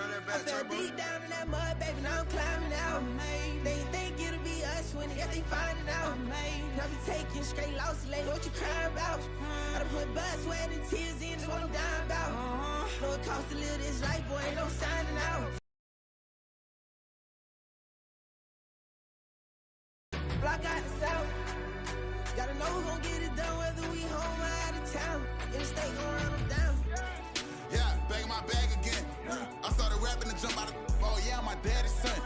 I fell deep down in that mud, baby, now I'm climbing out. They think it'll be us when they find it out. I be taking straight losses, lady, what you crying about? I done put blood, sweat, and tears in, that's what I'm dying about. Know it costs to live this life, boy, ain't no signing out. Block out the south. Gotta know who gon' get it done, whether we home or out of town. In the state gon' run them down. Yeah, back in my bag again. I started rapping to jump out of. Oh yeah, I'm my daddy's son.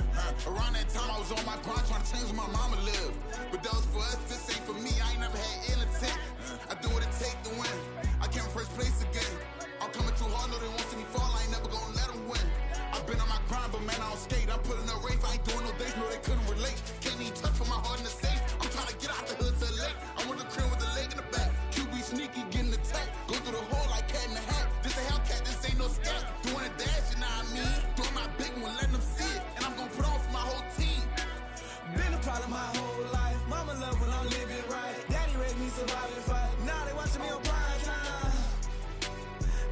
Around that time I was on my grind trying to change where my mama lived. But that was for us, this ain't for me. I ain't never had ill intent. I do what it take to win. I came first place again. I'm coming too hard, no they won't see me fall. I ain't never gonna let them win. I've been on my grind, but man I don't skate. I'm putting up race, I ain't doing no days, no they couldn't relate. Can't even touch for my heart in the safe. I'm trying to get out the hood to the lake. I'm with the crib with the leg in the back. QB sneaky, getting attacked. Go through the hole like cat in the hat. This a Hellcat, this ain't no scat. Doing a dash, you know what I mean? Doing my big one, letting them see it. And I'm gonna put on for my whole team. Been a problem my whole life. Mama love when I'm living right. Daddy raised me survive and fight. Now they watching me on prime time.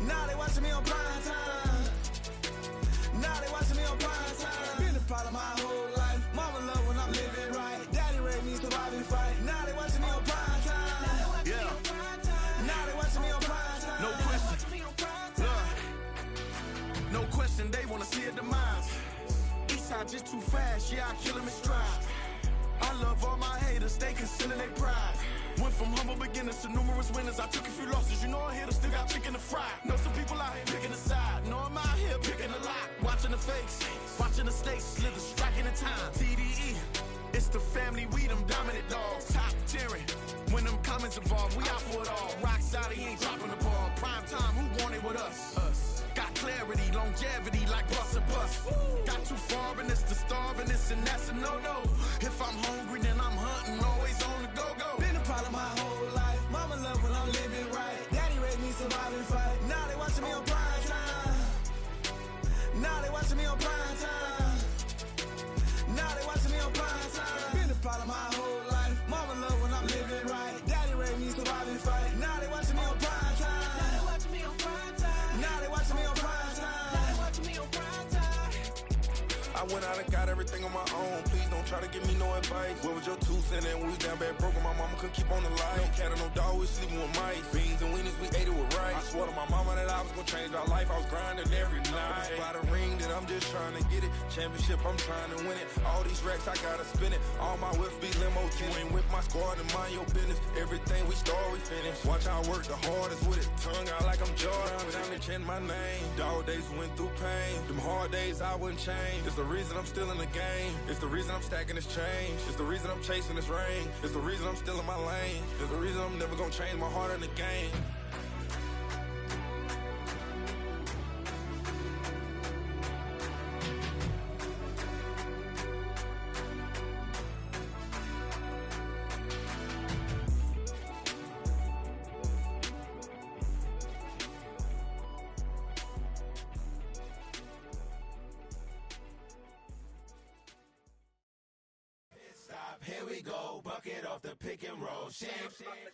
Now they watching me on prime time. Now they watching me on prime time. Been a problem my whole life. Mama love when I'm living right. Daddy raised me survive and fight. Now they watching me on prime time. Yeah. Now they watching me on prime time. No question. Look. No question, they wanna see a demise. Eastside just too fast, yeah, I kill him in stride. I love all my haters, they concealing their pride. Went from humble beginners to numerous winners. I took a few losses, you know I'm here to still got chicken to fry. Know some people out here picking a side. Know I'm out here picking a lot. Watching the fakes, watching the stakes, slither, striking the time. TDE, it's the family, we them dominant dogs. Top tiering, when them comments involved, we out for it all. Rock side, he ain't dropping the ball. Prime time, who want it with us? Got clarity, longevity, like bust a bust. Got too far and it's the starving, this and that's a no-no. If I'm hungry, then I'm hunting, always on the go-go. Been a problem my whole life. Mama love when I'm living right. Daddy raised me survive and fight. Now they watching me on prime time. Now they watching me on prime time. Now they watching me on prime time. Been a problem my whole life. Mama love when I'm living right. Daddy raised me survive and fight. Now they watching me on prime time. Now they watching me on prime time. Now they watching me on prime time. Now they watching me on prime time. I went out and got everything on my own. Please don't try to give me no advice. What was your 2 cents? And we was down bad broke and my mama couldn't keep on the light. No cat or no dog, we sleeping with mice. Beans and weenies, we ate it with rice. I swore to my mama that I was gonna change our life. I was grinding every night. By the ring that I'm just trying to get it. Championship, I'm trying to win it. All these racks, I gotta spin it. All my whips be limo tinted. You ain't with my squad and mind your business. Everything we start, we finish. Watch I work the hardest with it. Tongue out like I'm Jordan. Down to chant my name. Dog days went through pain. Them hard days I wouldn't change. It's the reason I'm still in the game. It's the reason I'm stacking this change. It's the reason I'm chasing this rain. It's the reason I'm still in my lane. It's the reason I'm never gonna change my heart in the game. Here we go, bucket off the pick and roll. Shit,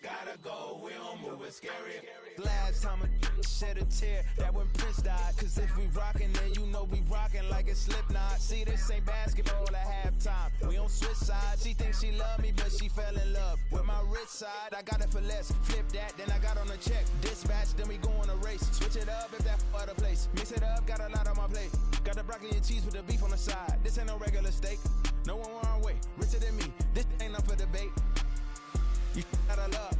gotta go, we don't move it scary. Last time a shed a tear, that when Prince died. Cause if we rockin', then you know we rockin' like it's Slipknot. See, this ain't basketball at halftime. We on switch sides. She thinks she love me, but she fell in love with my rich side. I got it for less. Flip that, then I got on a check. Dispatch, then we go on a race. Switch it up if that other place. Mix it up, got a lot on my plate. Got the broccoli and cheese with the beef on the side. This ain't no regular steak. No one wrong way, richer than me. This ain't up for debate. You out of luck.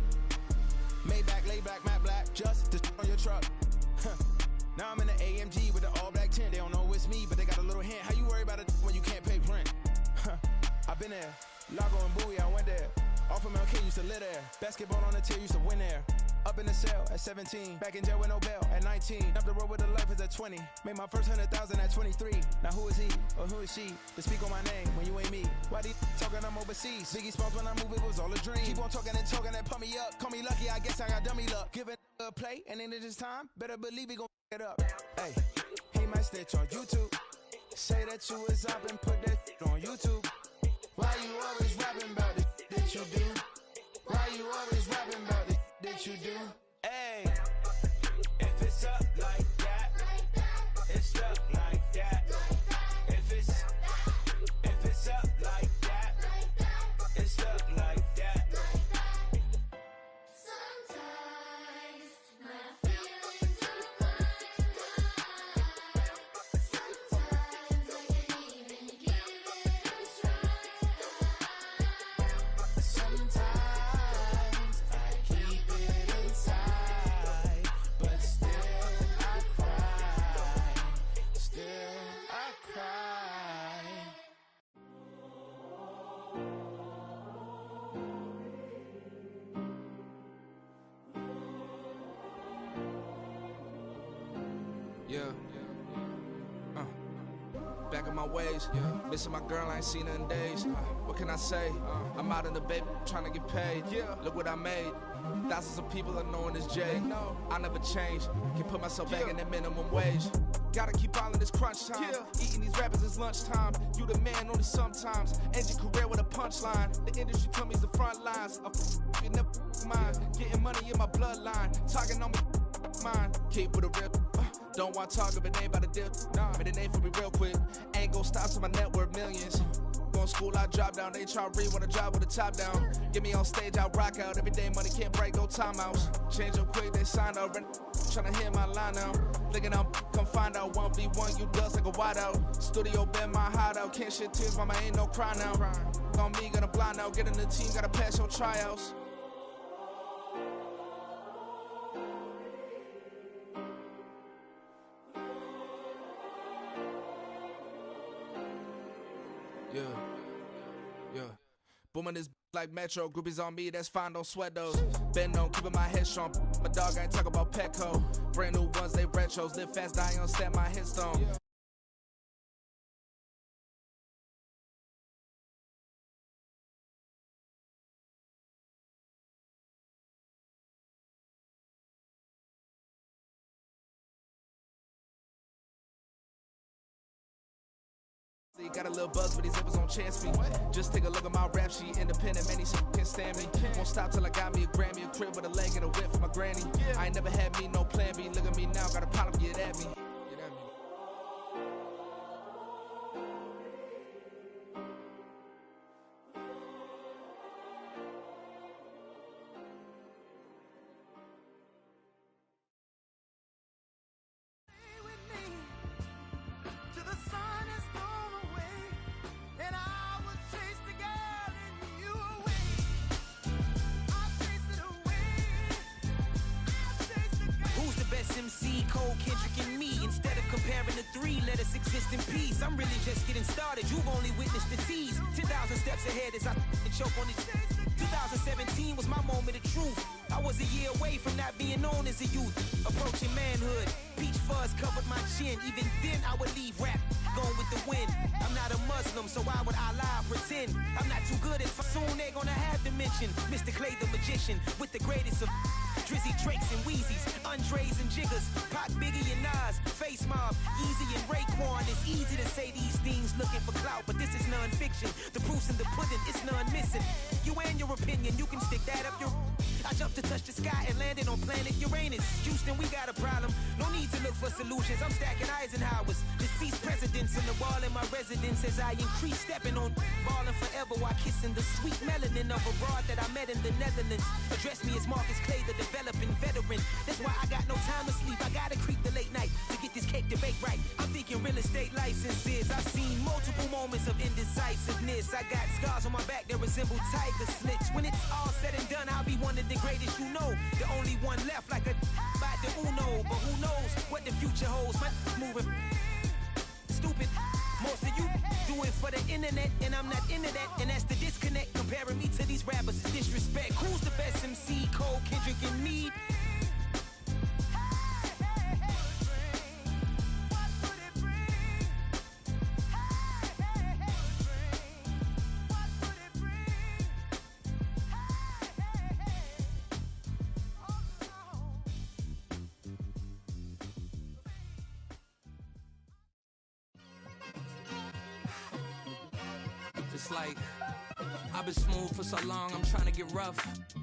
Maybach, lay back, matte black, just to on your truck. Now I'm in the AMG with the all black tint. They don't know it's me, but they got a little hint. How you worry about it when you can't pay rent? I've been there. Lago and Bowie, I went there. Off of MLK, used to live there. Basketball on the tier, used to win there. Up in the cell at 17. Back in jail with no bail at 19. Up the road with the life is at 20. Made my first 100,000 at 23. Now who is he or who is she to speak on my name when you ain't me? Why these talking I'm overseas? Biggie Smalls when I move it was all a dream. Keep on talking and pump me up. Call me lucky, I guess I got dummy luck. Give it a play and then this time, better believe he gon' it up. Hey, he might snitch on YouTube. Say that you was up and put that on YouTube. Why you always rapping about the that you do? Why you always rapping about the that you do? Hey, if it's up like that, it's stuck like that. back on my ways. Missing my girl, I ain't seen her in days. What can I say? I'm out in the baby, trying to get paid. Look what I made. Thousands of people are knowing this Jay. I never change. Can put myself back in that minimum wage. Gotta keep all in this crunch time. Eating these rappers is lunchtime. You the man only sometimes. End your career with a punchline. The industry tell me's the front lines. You never mind. Getting money in my bloodline. Talking on me, mine. Keep with a rip. Don't want to talk if it ain't about a dip. But it ain't for me real quick. Ain't gon' stop till my net worth millions. Going school, I drop down. HRE want a job with the top down. Get me on stage, I rock out. Every day money can't break, go timeouts. Change up quick, they sign up. Tryna hear my line now. Thinking I'm come find out 1v1, you dust like a wideout. Studio been my hideout. Can't shed tears, mama ain't no cry now. On me, gonna blind out. Get in the team, gotta pass your tryouts. Yeah. Booming this like Metro, groupies on me, that's fine, don't sweat those. Been on, keeping my head strong. My dog ain't talk about Petco. Brand new ones, they retros. Live fast, die on set, my headstone. Got a little buzz, but these zippers don't chance me. Just take a look at my rap sheet. Independent, many can't stand me. Won't stop till I got me a Grammy, a crib with a leg and a whip for my granny. I ain't never had me no plan B. Look at me now, got a problem, get at me. MC, Cole, Kendrick, and me. Instead of comparing the three, let us exist in peace. I'm really just getting started. You've only witnessed the tease. 10,000 steps ahead as I choke on it. 2017 was my moment of truth. I was a year away from not being known as a youth. Approaching manhood. Peach fuzz covered my chin. Even then, I would leave rap going with the wind. I'm not a Muslim, so why would I lie pretend? I'm not too good at soon they gonna have to mention Mr. Clay the magician with the greatest of Drizzy, Drakes, and Wheezies, Andres and Jiggers, Pac, Biggie, and Nas, Face Mob, Easy and Raekwon. It's easy to say these things looking for clout, but this is non-fiction. The proof's in the pudding, it's none missing. You and your opinion, you can stick that up your... I jumped to touch the sky and landed on planet Uranus. Houston, we got a problem. No need to look for solutions. I'm stacking Eisenhowers. Deceased presidents in the wall in my residence as I increase stepping on ballin' forever while kissing the sweet melanin of a broad that I met in the Netherlands. Address me as Marcus Clay, the developing veteran. That's why I got no time to sleep. I gotta creep the late night to get this cake to bake right. I'm thinking real estate licenses. I've seen multiple moments of indecisiveness. I got scars on my back that resemble tiger slits. When it's all said and done, I'll be one of the greatest you know. The only one left like a by the Uno. But who knows what the future holds? My moving stupid. Most of you do it for the internet, and I'm not into that. And that's the disconnect. Comparing me to these rappers is disrespect. Who's the best MC? Cole, Kendrick, and me? It's like, I've been smooth for so long, I'm trying to get rough.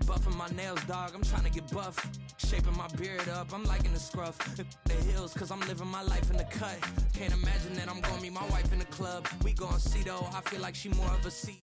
Buffing my nails, dog, I'm trying to get buff. Shaping my beard up, I'm liking the scruff. The hills, cause I'm living my life in the cut. Can't imagine that I'm gonna meet my wife in the club. We gon' see though, I feel like she more of a C.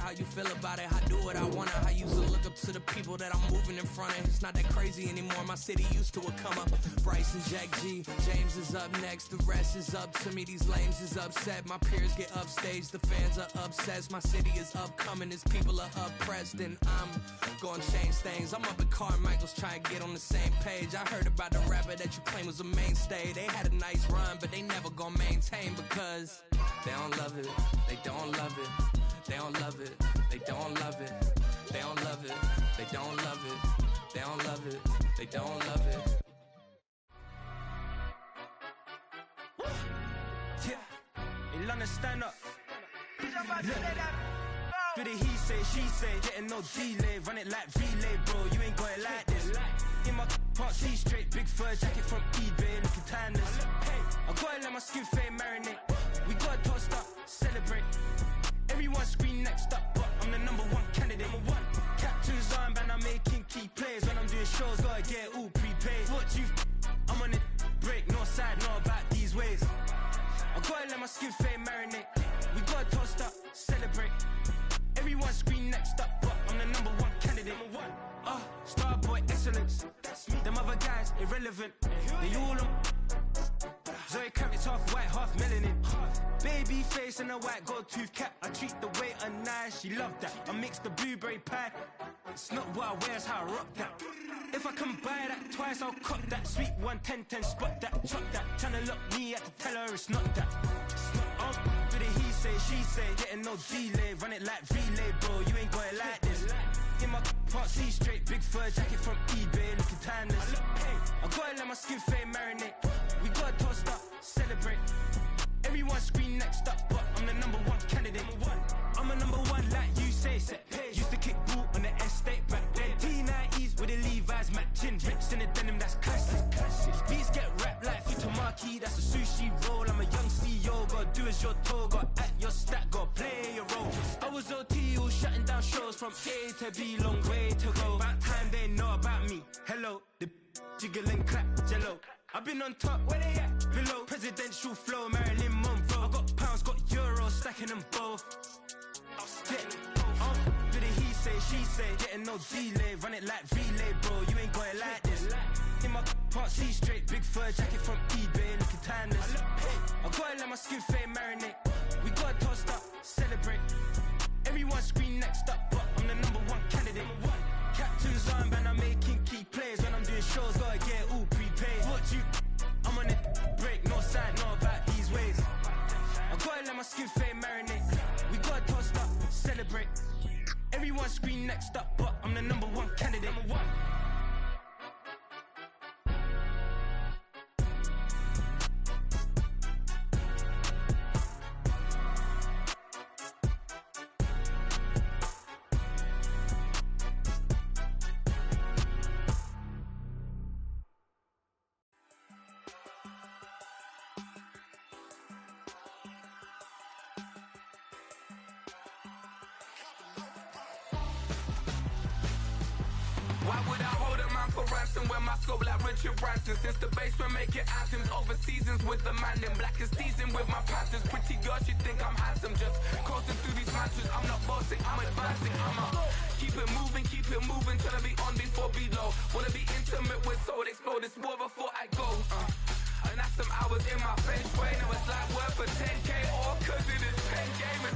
how you feel about it. I do what I want to. I used to look up to the people that I'm moving in front of. It's not that crazy anymore. My city used to a come up. Bryce and Jack G, James is up next. The rest is up to me. These lames is upset. My peers get upstage. The fans are obsessed. My city is upcoming. His people are oppressed. And I'm gonna change things. I'm up at Carmichael's trying to get on the same page. I heard about the rapper that you claim was a mainstay. They had a nice run, but they never gonna maintain because they don't love it. They don't love it. They don't love it. They don't love it. They don't love it. They don't love it. They don't love it. They don't love it. Yeah, in London, stand up. Do the he say, she say, getting no delay. Run it like relay, bro, you ain't got it like this. In my can't see straight, big fur jacket from eBay, looking timeless. I gotta let my skin fade marinate. We gotta toast up, celebrate. Everyone scream next up, but I'm the number one candidate. Captain's armband, I'm making key plays. When I'm doing shows, gotta get all prepaid. What you I'm on it, break, no side, no about these ways. I gotta let my skin fade marinate. We gotta toast up, celebrate. Everyone scream next up, but I'm the number one candidate. Starboy excellence. Them other guys irrelevant. They all on. Zoe Kravitz half white, half melanin. Baby face and a white gold tooth cap. I treat the waiter nice, she love that. I mix the blueberry pie. It's not what I wear, it's how I rock that. If I can buy that twice, I'll cop that. Sweet 110, spot that, chop that. Tryna lock me at the tell her it's not that. Do the he say, she say, getting no delay. Run it like relay, bro, you ain't got it like this. In my can't see straight, big fur jacket from eBay, looking timeless. I gotta let my skin fade marinate. We gotta toast up, celebrate. Everyone scream next up, but I'm the number one candidate. I'm a number one like you say, set page. Used to kick boot on the estate back then. T90s with the Levi's matching. Rips in the denim, that's classic. Beats get wrapped like Futamaki, that's a sushi roll. I'm a young CEO, gotta do as you're told. Gotta act your stat, gotta play your role. I was OT, all shutting down shows from A to B, long way to go. About time they know about me. Hello, the jiggle and clap, jello. I've been on top, where they at? Below, presidential flow, Marilyn Monroe. I got pounds, got euros, stacking them both. Do the he say, she say, getting no delay. Run it like relay, bro, you ain't got it like this. In my can't see straight, big fur jacket from eBay, looking timeless. I gotta let my skin fade marinate. We gotta toast up, celebrate. Everyone scream next up, but I'm the number one candidate. Captain's armband, I'm making key plays. When I'm doing shows, gotta get all prepaid. What you I'm on it, break, no side, no about these ways. I gotta let my skin fade marinate. We gotta toast up, celebrate. Everyone scream next up, but I'm the number one candidate. Why would I hold a man for ransom when my scope like Richard Branson? Since the basement making anthems over seasons with the man in black is teasing with my patterns. Pretty girl, she think I'm handsome. Just coasting through these mansions. I'm not bossing, I'm advancing. Keep it moving, tryna be on before below. Wanna be intimate with soul, explode this war before I go. And that's some hours in my feng shui. Now it's like work for 10K, all cause it is pen gaming.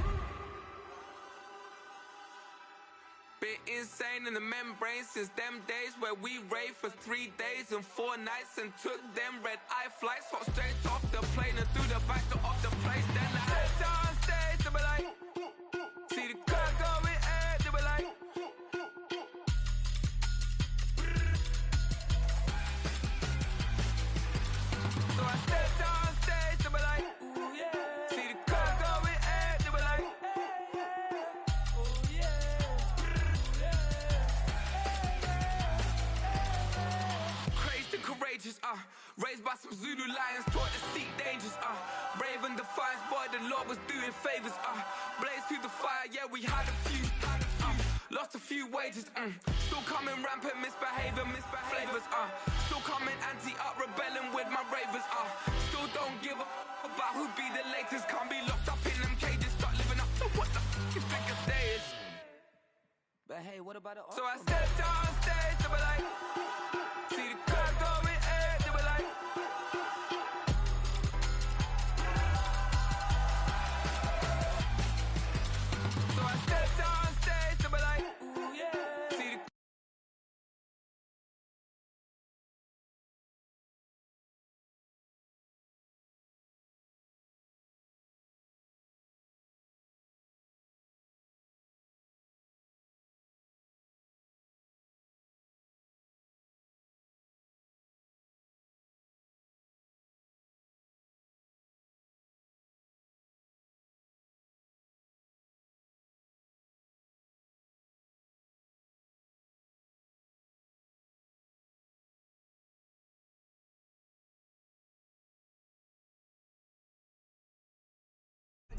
Been insane in the membrane since them days where we raved for 3 days and 4 nights and took them red eye flights. Hot straight off the plane and through the back door of the place. Then I head on stage, they be like, see the crowd going air, they be like, so I stepped on stage, they be like, ooh yeah. See the crowd going air, they be like, oh yeah. Courageous, raised by some Zulu lions, taught to seek dangers, brave and defiant, boy, the Lord was doing favors, blaze through the fire, yeah, we had a few, lost a few wages, still coming rampant, misbehaving, flavors, still coming anti-up, rebelling with my ravers, still don't give a about who be the latest, can't be locked up in them cages, start living up to what the f*** you think a day is. like, hey, what about it? So I stepped on stage, they were like, see the crowd going air, they were like, so I stepped on stage, they were like, ooh yeah, see the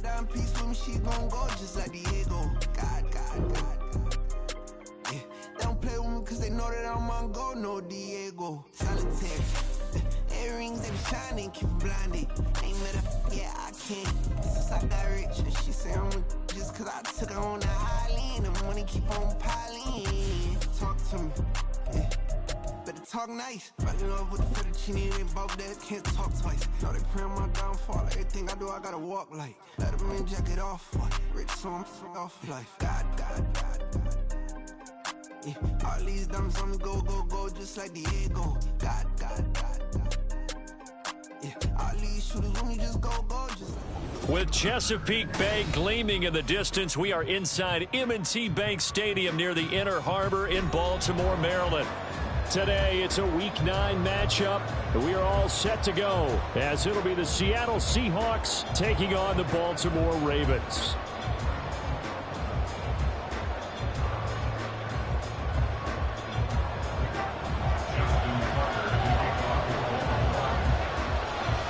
Down peace with me, she gon' go just like Diego. God. Yeah, they don't play with me cause they know that I'm on go, no Diego. Solitaire. Earrings, they be shining, keep blinded. Ain't met her, yeah, I can't. Since I got rich, and she say I'm just cause I took her on the island. The money keep on piling. Talk to me, yeah. Better talk nice. Fucking up with the fettuccine, they both dead, can't talk twice. Know they pray on my downfall. Everything I do, I gotta walk like. Let them in, jack it off. Rich, so I'm off life. God. Yeah, all these diamonds on me go, just like Diego. God. Yeah, all these shooters on me just go, just like. With Chesapeake Bay gleaming in the distance, we are inside M&T Bank Stadium near the Inner Harbor in Baltimore, Maryland. Today, it's a Week 9 matchup. We are all set to go, as it'll be the Seattle Seahawks taking on the Baltimore Ravens.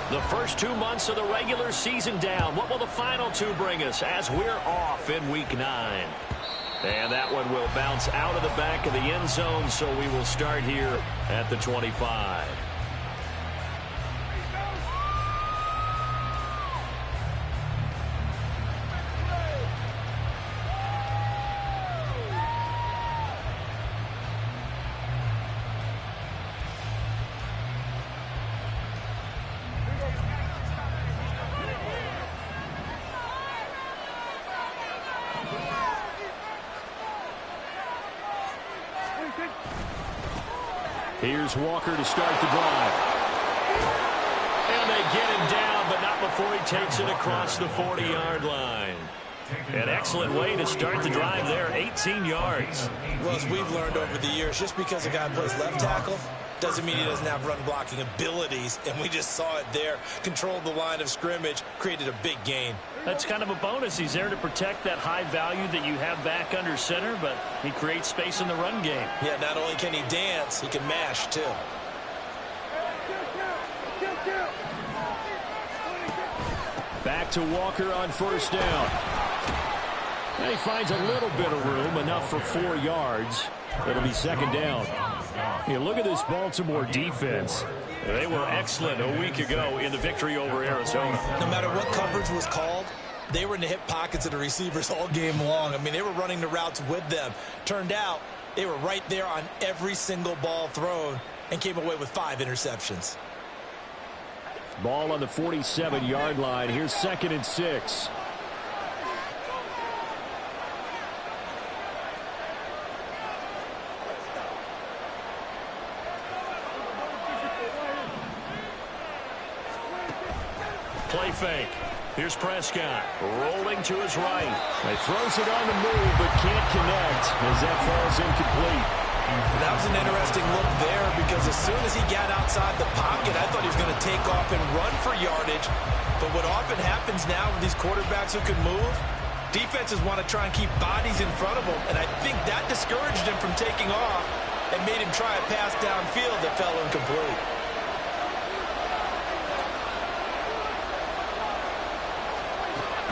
The first 2 months of the regular season down. What will the final 2 bring us as we're off in Week 9? And that one will bounce out of the back of the end zone, so we will start here at the 25. Here's Walker to start the drive. And they get him down, but not before he takes it across the 40-yard line. An excellent way to start the drive there, 18 yards. Well, as we've learned over the years, just because a guy plays left tackle doesn't mean he doesn't have run-blocking abilities, and we just saw it there. Controlled the line of scrimmage, created a big gain. That's kind of a bonus. He's there to protect that high value that you have back under center, but he creates space in the run game. Yeah, not only can he dance, he can mash, too. Back to Walker on first down. And he finds a little bit of room, enough for 4 yards. It'll be second down. Hey, look at this Baltimore defense. They were excellent a week ago in the victory over Arizona. No matter what coverage was called, they were in the hip pockets of the receivers all game long. I mean, they were running the routes with them. Turned out they were right there on every single ball thrown and came away with 5 interceptions. Ball on the 47-yard line. Here's 2nd and 6. Play fake. Here's Prescott rolling to his right. He throws it on the move but can't connect as that falls incomplete. That was an interesting look there because as soon as he got outside the pocket, I thought he was going to take off and run for yardage. But what often happens now with these quarterbacks who can move, defenses want to try and keep bodies in front of them. And I think that discouraged him from taking off and made him try a pass downfield that fell incomplete.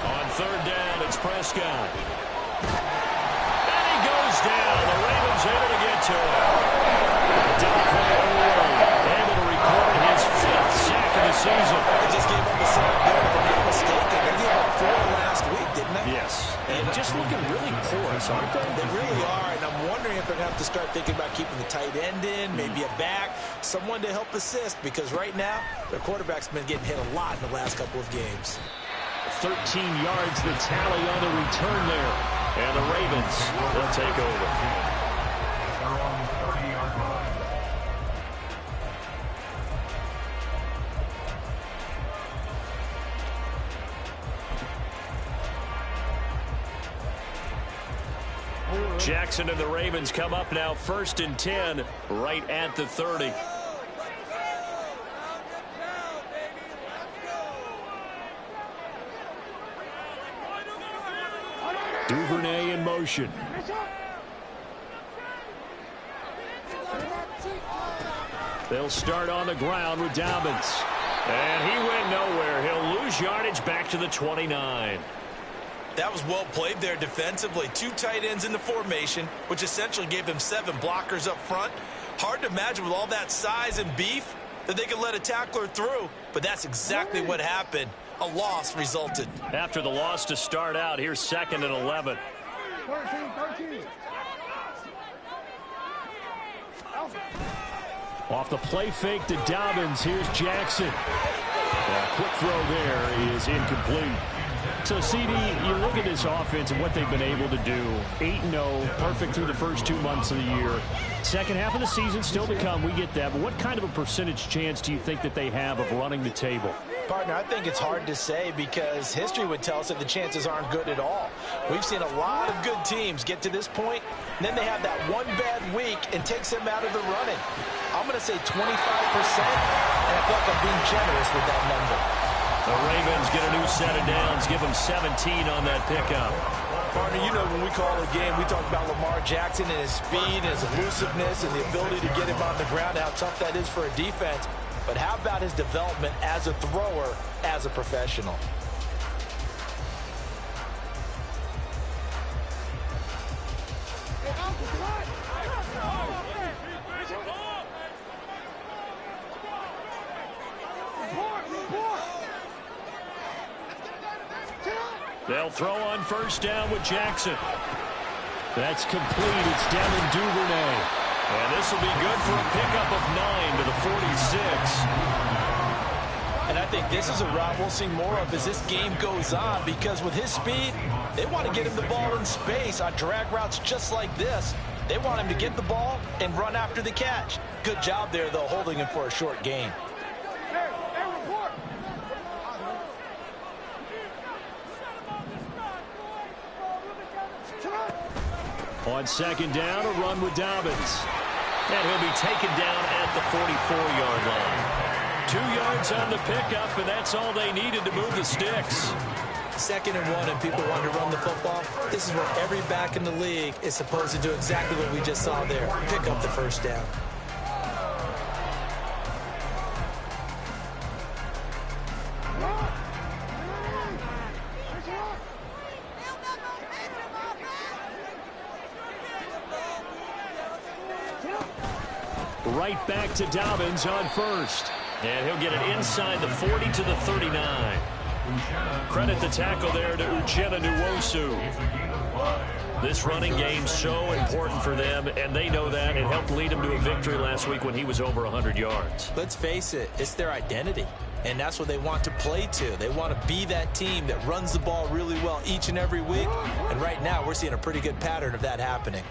On third down, it's Prescott. And he goes down. The Ravens able to get to him. Delvin able to record his 5th sack of the season. They just gave up a sack there, if I'm not mistaken. They gave up 4 last week, didn't they? Yes. And and just looking really porous, aren't they? They really are, and I'm wondering if they're going to have to start thinking about keeping the tight end in, maybe a back, someone to help assist, because right now their quarterback's been getting hit a lot in the last couple of games. 13 yards the tally on the return there, and the Ravens will take over. Jackson and the Ravens come up now 1st and 10 right at the 30. Duvernay in motion. They'll start on the ground with Dobbins. And he went nowhere. He'll lose yardage back to the 29. That was well played there defensively. 2 tight ends in the formation, which essentially gave them 7 blockers up front. Hard to imagine with all that size and beef that they could let a tackler through, but that's exactly what happened. A loss resulted. After the loss to start out, here's 2nd and 11. 13. Off the play fake to Dobbins, here's Jackson. A quick throw there is incomplete. So, CD, you look at this offense and what they've been able to do. 8-0, perfect through the first 2 months of the year. Second half of the season still to come, we get that. But what kind of a percentage chance do you think that they have of running the table? Partner, I think it's hard to say because history would tell us that the chances aren't good at all. We've seen a lot of good teams get to this point, and then they have that one bad week and takes them out of the running. I'm going to say 25%, and I feel like I'm being generous with that number. The Ravens get a new set of downs, give them 17 on that pickup. Partner, you know when we call a game, we talk about Lamar Jackson and his speed, and his elusiveness, and the ability to get him on the ground, how tough that is for a defense. But how about his development as a thrower, as a professional? They'll throw on 1st down with Jackson. That's complete. It's Devin Duvernay. And this will be good for a pickup of 9 to the 46. And I think this is a route we'll see more of as this game goes on, because with his speed, they want to get him the ball in space on drag routes just like this. They want him to get the ball and run after the catch. Good job there, though, holding him for a short gain. On 2nd down, a run with Dobbins. And he'll be taken down at the 44-yard line. 2 yards on the pickup, and that's all they needed to move the sticks. 2nd and 1, and people want to run the football. This is where every back in the league is supposed to do exactly what we just saw there. Pick up the 1st down. Right back to Dobbins on 1st. And he'll get it inside the 40 to the 39. Credit the tackle there to Uchenna Nwosu. This running game so important for them, and they know that. It helped lead them to a victory last week when he was over 100 yards. Let's face it, it's their identity, and that's what they want to play to. They want to be that team that runs the ball really well each and every week, and right now we're seeing a pretty good pattern of that happening.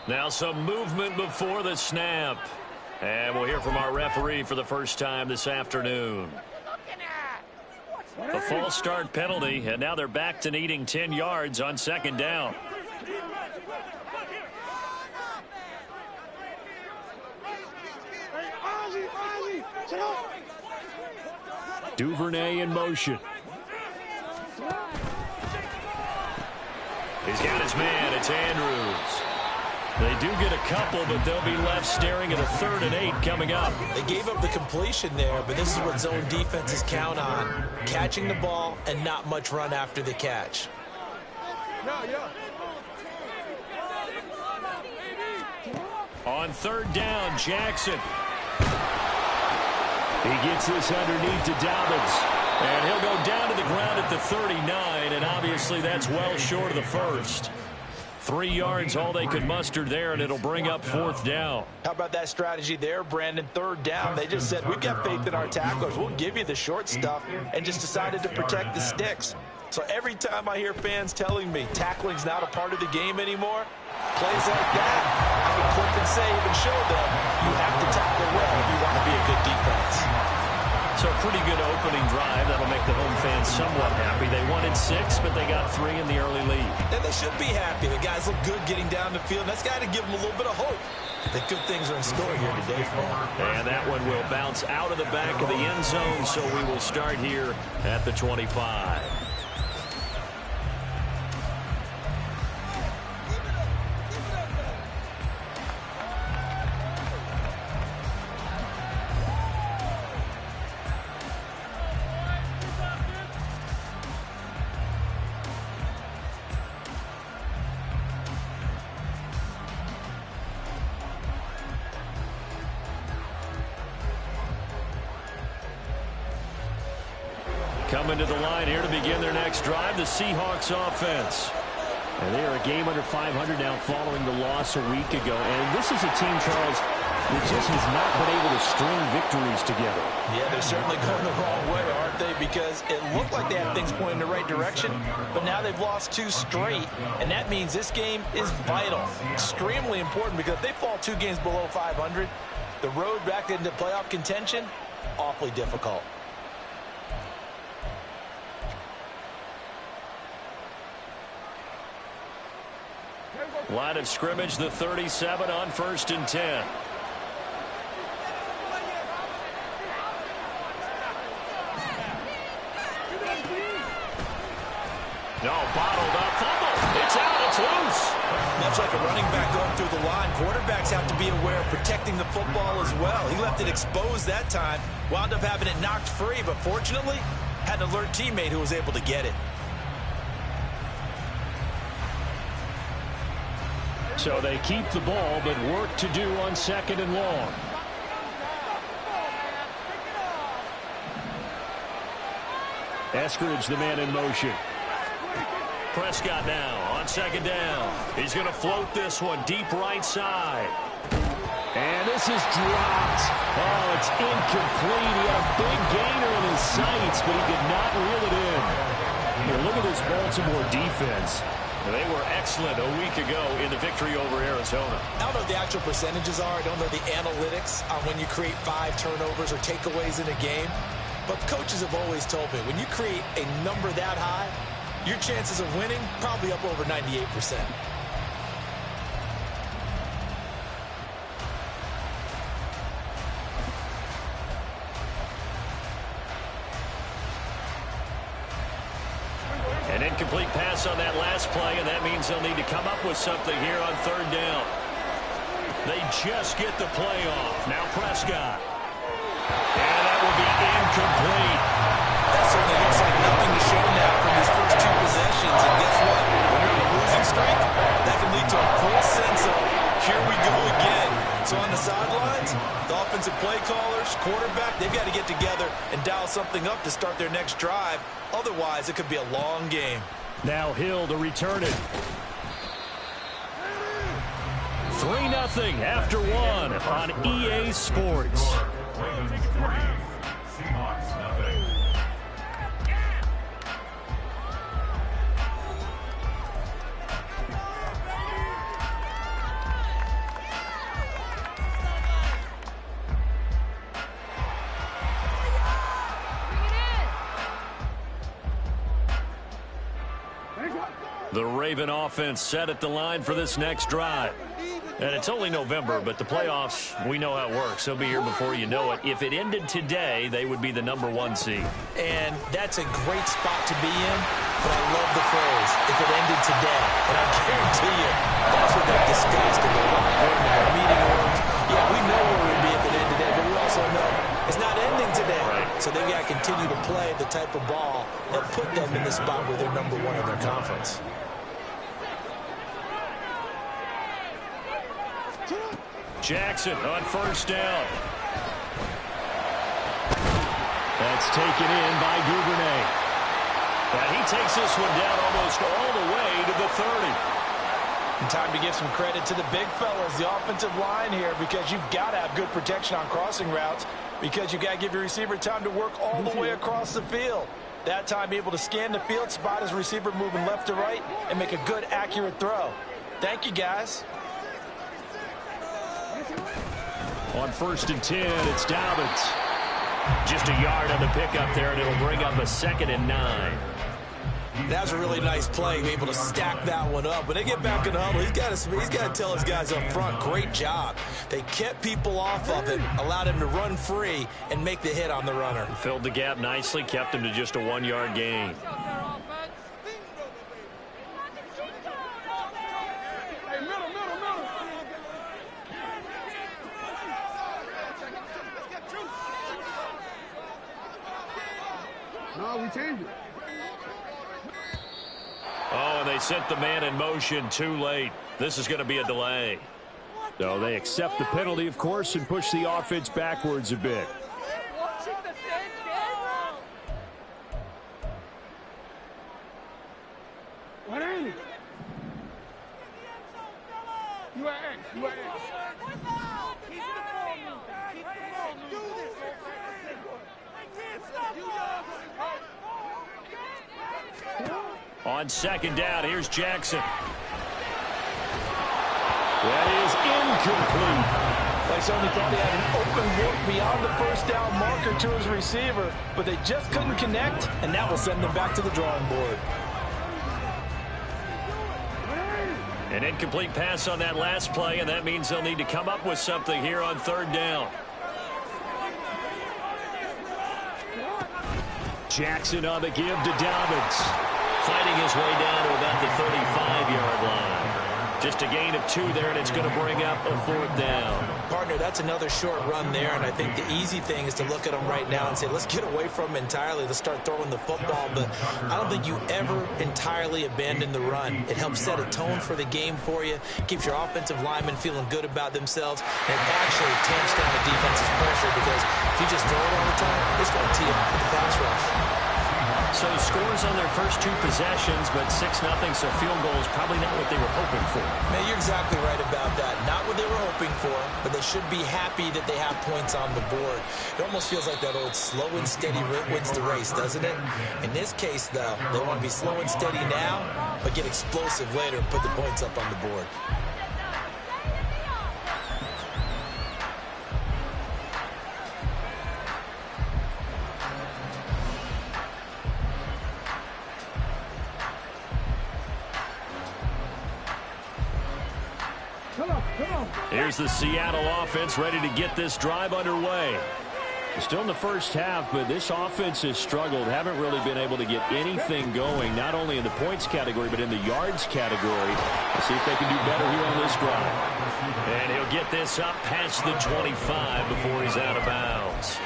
Now some movement before the snap. And we'll hear from our referee for the first time this afternoon. A false start penalty, and now they're back to needing 10 yards on 2nd down. Duvernay in motion. He's got his man. It's Andrews. They do get a couple, but they'll be left staring at a 3rd and 8 coming up. They gave up the completion there, but this is what zone defenses count on. Catching the ball and not much run after the catch. On third down, Jackson. He gets this underneath to Dobbins. And he'll go down to the ground at the 39, and obviously that's well short of the first. 3 yards, all they could muster there, and it'll bring up fourth down. How about that strategy there, Brandon? Third down, they just said, we've got faith in our tacklers. We'll give you the short stuff, and just decided to protect the sticks. So every time I hear fans telling me tackling's not a part of the game anymore, plays like that, I can click and save and show them you have to tackle well if you want to be a good defense. So a pretty good opening drive. That'll make the home fans somewhat happy. They wanted 6, but they got 3 in the early lead. And they should be happy. The guys look good getting down the field. That's got to give them a little bit of hope that good things are in store here today for them. And that one will bounce out of the back of the end zone, so we will start here at the 25. Coming to the line here to begin their next drive, the Seahawks offense. And they are a game under 500 now following the loss a week ago. And this is a team, Charles, that just has not been able to string victories together. Yeah, they're certainly going the wrong way, aren't they? Because it looked like they had things pointing in the right direction, but now they've lost 2 straight. And that means this game is vital, extremely important, because if they fall 2 games below 500, the road back into playoff contention, awfully difficult. Line of scrimmage, the 37 on 1st and 10. No, bottled up, fumble. It's out, it's loose. Much like a running back going through the line, quarterbacks have to be aware of protecting the football as well. He left it exposed that time, wound up having it knocked free, but fortunately, had an alert teammate who was able to get it. So they keep the ball, but work to do on 2nd and long. Eskridge, the man in motion. Prescott now on 2nd down. He's going to float this one deep right side. And this is dropped. Oh, it's incomplete. He had a big gainer in his sights, but he did not reel it in. Here, look at this Baltimore defense. They were excellent a week ago in the victory over Arizona. I don't know what the actual percentages are. I don't know the analytics on when you create 5 turnovers or takeaways in a game. But coaches have always told me, when you create a number that high, your chances of winning probably up over 98%. An incomplete pass on that last play, and that means they'll need to come up with something here on 3rd down. They just get the play off. Now Prescott. And that will be incomplete. That certainly looks like nothing to show now from his first 2 possessions. And guess what? When you're in a losing streak, that can lead to a full sense of, here we go again. So on the sidelines, the offensive play callers, quarterback, they've got to get together and dial something up to start their next drive. Otherwise, it could be a long game. Now Hill to return it. 3-0 after 1 on EA Sports. The Raven offense set at the line for this next drive. And it's only November, but the playoffs, we know how it works. They'll be here before you know it. If it ended today, they would be the #1 seed. And that's a great spot to be in, but I love the phrase, if it ended today. And I guarantee you, that's what they've discussed in the locker room, in their meeting rooms. Yeah, we know where it would be if it ended today, but we also know it's not ending today. Right. So they've got to continue to play the type of ball that put them in the spot where they're #1 in their conference. Jackson on first down. That's taken in by Duvernay. And he takes this one down almost all the way to the 30. And time to give some credit to the big fellas, the offensive line here, because you've got to have good protection on crossing routes, because you've got to give your receiver time to work all the way across the field. That time able to scan the field, spot his receiver moving left to right, and make a good, accurate throw. Thank you, guys. On 1st and 10, it's Dobbins. Just a yard on the pickup there, and it'll bring up a 2nd and 9. That was a really nice play, able to stack that one up. When they get back in the huddle, he's got to tell his guys up front, great job. They kept people off of him, allowed him to run free and make the hit on the runner. Filled the gap nicely, kept him to just a 1-yard gain. No, we changed it. Oh, and they sent the man in motion too late. This is going to be a delay. So they accept the penalty, of course, and push the offense backwards a bit. What ain't it? You are X. You are X. On 2nd down, here's Jackson. That is incomplete. Only thought he had an open look beyond the first down marker to his receiver, but they just couldn't connect, and that will send them back to the drawing board. An incomplete pass on that last play, and that means they'll need to come up with something here on 3rd down. Jackson on the give to Dobbins. Fighting his way down to about the 35-yard line. Just a gain of 2 there, and it's going to bring up a 4th down. Partner, that's another short run there, and I think the easy thing is to look at him right now and say, let's get away from him entirely. Let's start throwing the football, but I don't think you ever entirely abandon the run. It helps set a tone for the game for you, keeps your offensive linemen feeling good about themselves, and it actually tamps down the defense's pressure, because if you just throw it all the time, it's going to tee up the pass rush. So scores on their first 2 possessions, but 6-0, so field goal is probably not what they were hoping for. Man, you're exactly right about that. Not what they were hoping for, but they should be happy that they have points on the board. It almost feels like that old slow and steady wins the race, doesn't it? In this case, though, they want to be slow and steady now, but get explosive later and put the points up on the board. Here's the Seattle offense ready to get this drive underway. Still in the first half, but this offense has struggled. Haven't really been able to get anything going, not only in the points category, but in the yards category. Let's see if they can do better here on this drive. And he'll get this up past the 25 before he's out of bounds.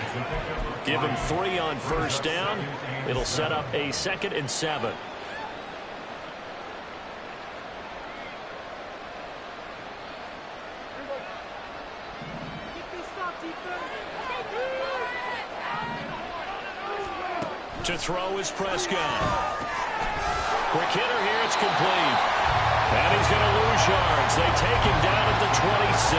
Give him 3 on first down. It'll set up a 2nd and 7. To throw is Prescott. Quick hitter here, it's complete. And he's going to lose yards. They take him down at the 26.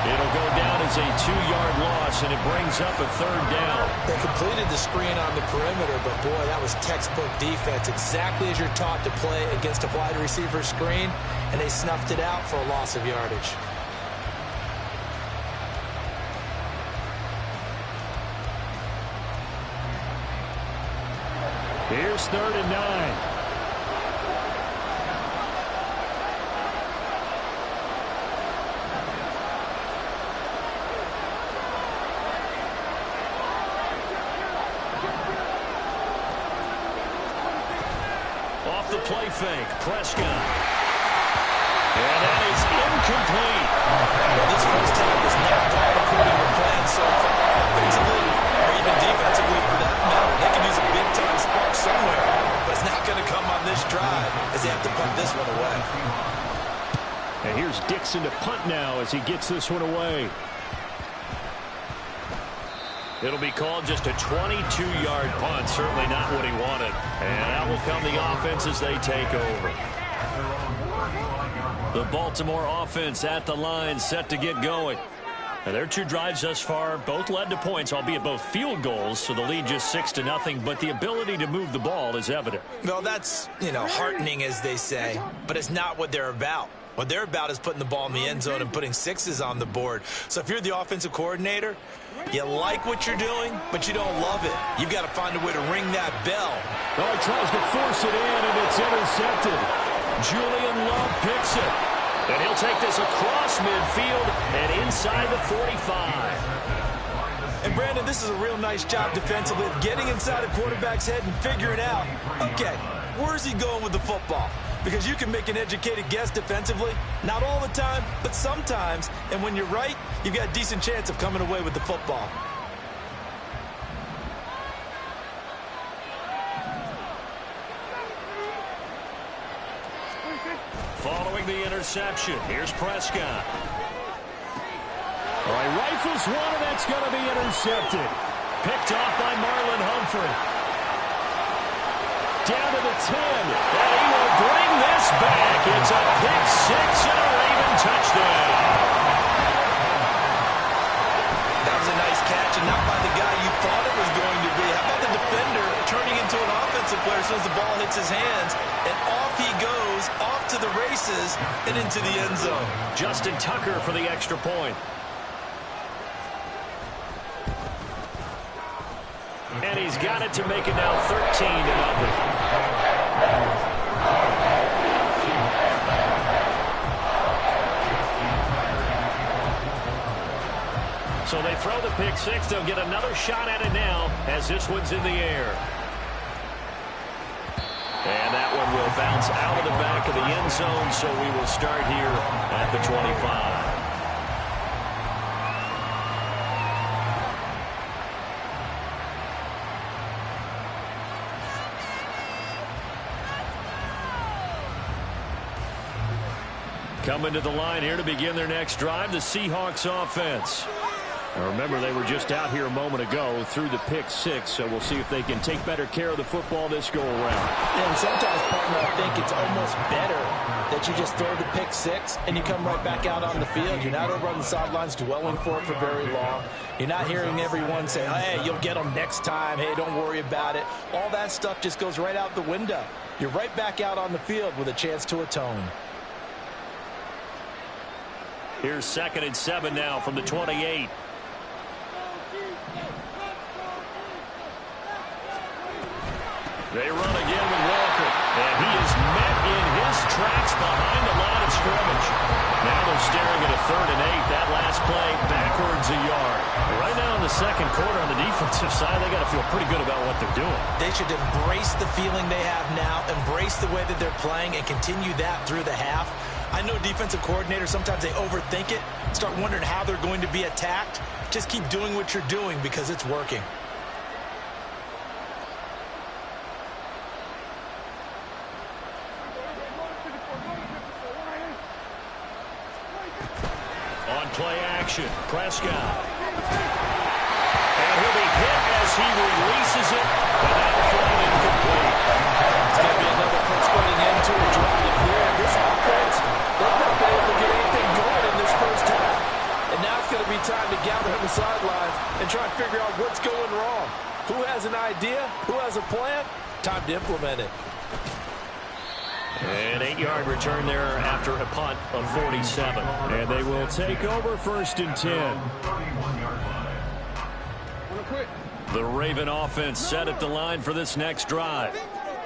It'll go down as a 2-yard loss, and it brings up a 3rd down. They completed the screen on the perimeter, but boy, that was textbook defense. Exactly as you're taught to play against a wide receiver screen, and they snuffed it out for a loss of yardage. Here's 3rd and 9. Off the play fake, Prescott. And that is incomplete. Well, this first half is not gone according to plan so far, offensively or even defensively for that matter. They can use a big-time spark somewhere, but it's not going to come on this drive as they have to punt this one away. And here's Dixon to punt now as he gets this one away. It'll be called just a 22-yard punt. Certainly not what he wanted. And that will come the offense as they take over. The Baltimore offense at the line, set to get going. Now, their two drives thus far both led to points, albeit both field goals, so the lead just 6-0, but the ability to move the ball is evident. Well, that's, heartening, as they say, but it's not what they're about. What they're about is putting the ball in the end zone and putting sixes on the board. So if you're the offensive coordinator, you like what you're doing, but you don't love it. You've got to find a way to ring that bell. Oh, he tries to force it in, and it's intercepted. Julian Love picks it. And he'll take this across midfield and inside the 45. And, Brandon, this is a real nice job defensively of getting inside a quarterback's head and figuring out, okay, where's he going with the football? Because you can make an educated guess defensively. Not all the time, but sometimes. And when you're right, you've got a decent chance of coming away with the football. Following the interception, here's Prescott. All right, rifles one, and that's going to be intercepted. Picked off by Marlon Humphrey. Down to the 10, and he will bring this back. It's a pick six and a Raven touchdown. That was a nice catch, and not by the guy you thought it was going to be. How about the defender turning into an offensive player as soon as the ball hits his hands, and off he goes, off to the races, and into the end zone. Justin Tucker for the extra point. And he's got it to make it now 13-0. So they throw the pick six. They'll get another shot at it now as this one's in the air. And that one will bounce out of the back of the end zone, so we will start here at the 25. Coming to the line here to begin their next drive, the Seahawks offense. Now remember, they were just out here a moment ago through the pick six, so we'll see if they can take better care of the football this go-around. And sometimes, partner, I think it's almost better that you just throw the pick six and you come right back out on the field. You're not over on the sidelines dwelling for it for very long. You're not hearing everyone say, hey, you'll get them next time. Hey, don't worry about it. All that stuff just goes right out the window. You're right back out on the field with a chance to atone. Here's 2nd and 7 now from the 28. They run again with Walker, and he is met in his tracks behind the line of scrimmage. Now they're staring at a 3rd and 8. That last play backwards a yard. Right now in the second quarter on the defensive side, they got to feel pretty good about what they're doing. They should embrace the feeling they have now, embrace the way that they're playing, and continue that through the half. I know defensive coordinators, sometimes they overthink it, start wondering how they're going to be attacked. Just keep doing what you're doing because it's working. On play action, Prescott. And he'll be hit as he releases it, but that'll fall incomplete. It's going to be another frustrating end to a drive here. This offense, they've not been able to get anything going in this first half. And now it's going to be time to gather on the sidelines and try and figure out what's going wrong. Who has an idea? Who has a plan? Time to implement it. An 8-yard return there after a punt of 47. And they will take over 1st and 10. The Raven offense set at the line for this next drive.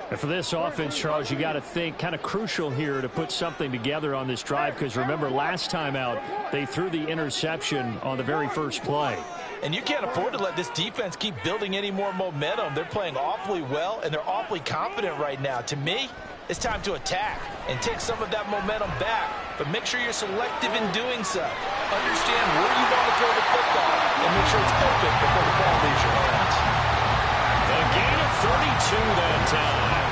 And for this offense, Charles, you got to think kind of crucial here to put something together on this drive, because remember last time out they threw the interception on the very first play. And you can't afford to let this defense keep building any more momentum. They're playing awfully well, and they're awfully confident right now. To me, it's time to attack and take some of that momentum back, but make sure you're selective in doing so. Understand where you want to throw the football and make sure it's open before the ball leaves your hands. A gain of 32 that time.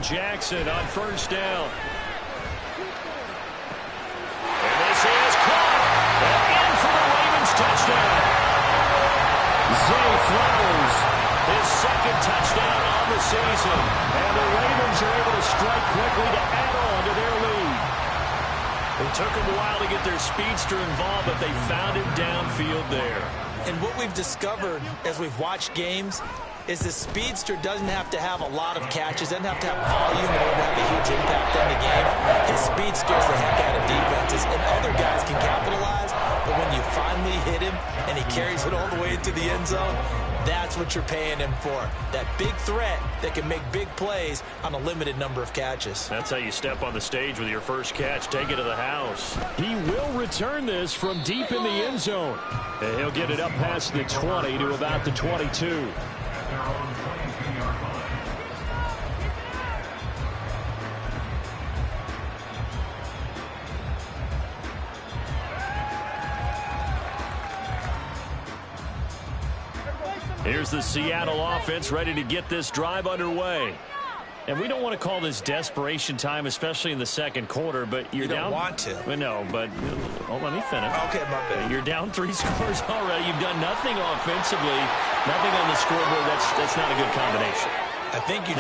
DeSean Jackson on first down. And this is caught. And in for the Ravens touchdown. Zay Flowers, his second touchdown on the season. And the Ravens are able to strike quickly to add on to their lead. It took them a while to get their speedster involved, but they found him downfield there. And what we've discovered as we've watched games is the speedster doesn't have to have a lot of catches, doesn't have to have volume in order to have a huge impact on the game. His speed scares the heck out of defenses, and other guys can capitalize, but when you finally hit him and he carries it all the way into the end zone, that's what you're paying him for. That big threat that can make big plays on a limited number of catches. That's how you step on the stage with your first catch. Take it to the house. He will return this from deep in the end zone. And he'll get it up past the 20 to about the 22. Here's the Seattle offense ready to get this drive underway. And we don't want to call this desperation time, especially in the second quarter, but you're down. You don't want to. Well, no, but let me finish. Okay, my bad. You're down 3 scores already. You've done nothing offensively, nothing on the scoreboard. That's not a good combination. I think you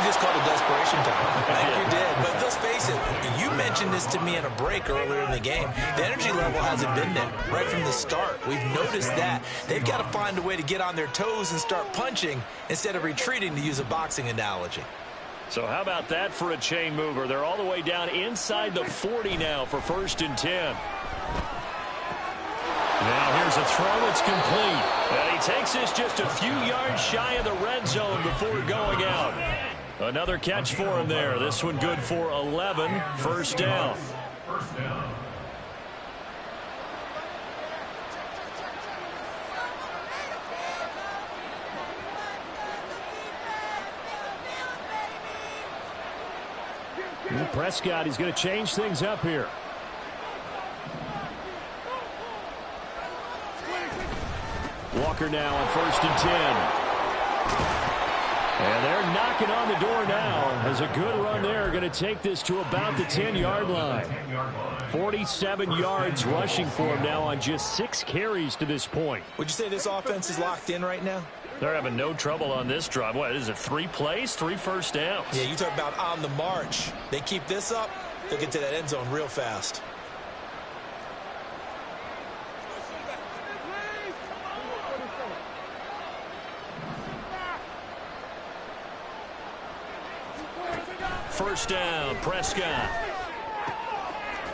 just called it desperation time. I think you did. But let's face it, you mentioned this to me in a break earlier in the game. The energy level hasn't been there right from the start. We've noticed that. They've got to find a way to get on their toes and start punching instead of retreating, to use a boxing analogy. So how about that for a chain mover? They're all the way down inside the 40 now for 1st and 10. Now here's a throw. It's complete. And he takes this just a few yards shy of the red zone before going out. Another catch for him there. This one good for 11. 1st down. Prescott, he's going to change things up here. Walker now on 1st and 10. And they're knocking on the door now. As a good run there, going to take this to about the 10-yard line. 47 yards rushing for him now on just 6 carries to this point. Would you say this offense is locked in right now? They're having no trouble on this drive. What is it, 3 plays, 3 first downs? Yeah, you talk about on the march. They keep this up, they'll get to that end zone real fast. First down, Prescott.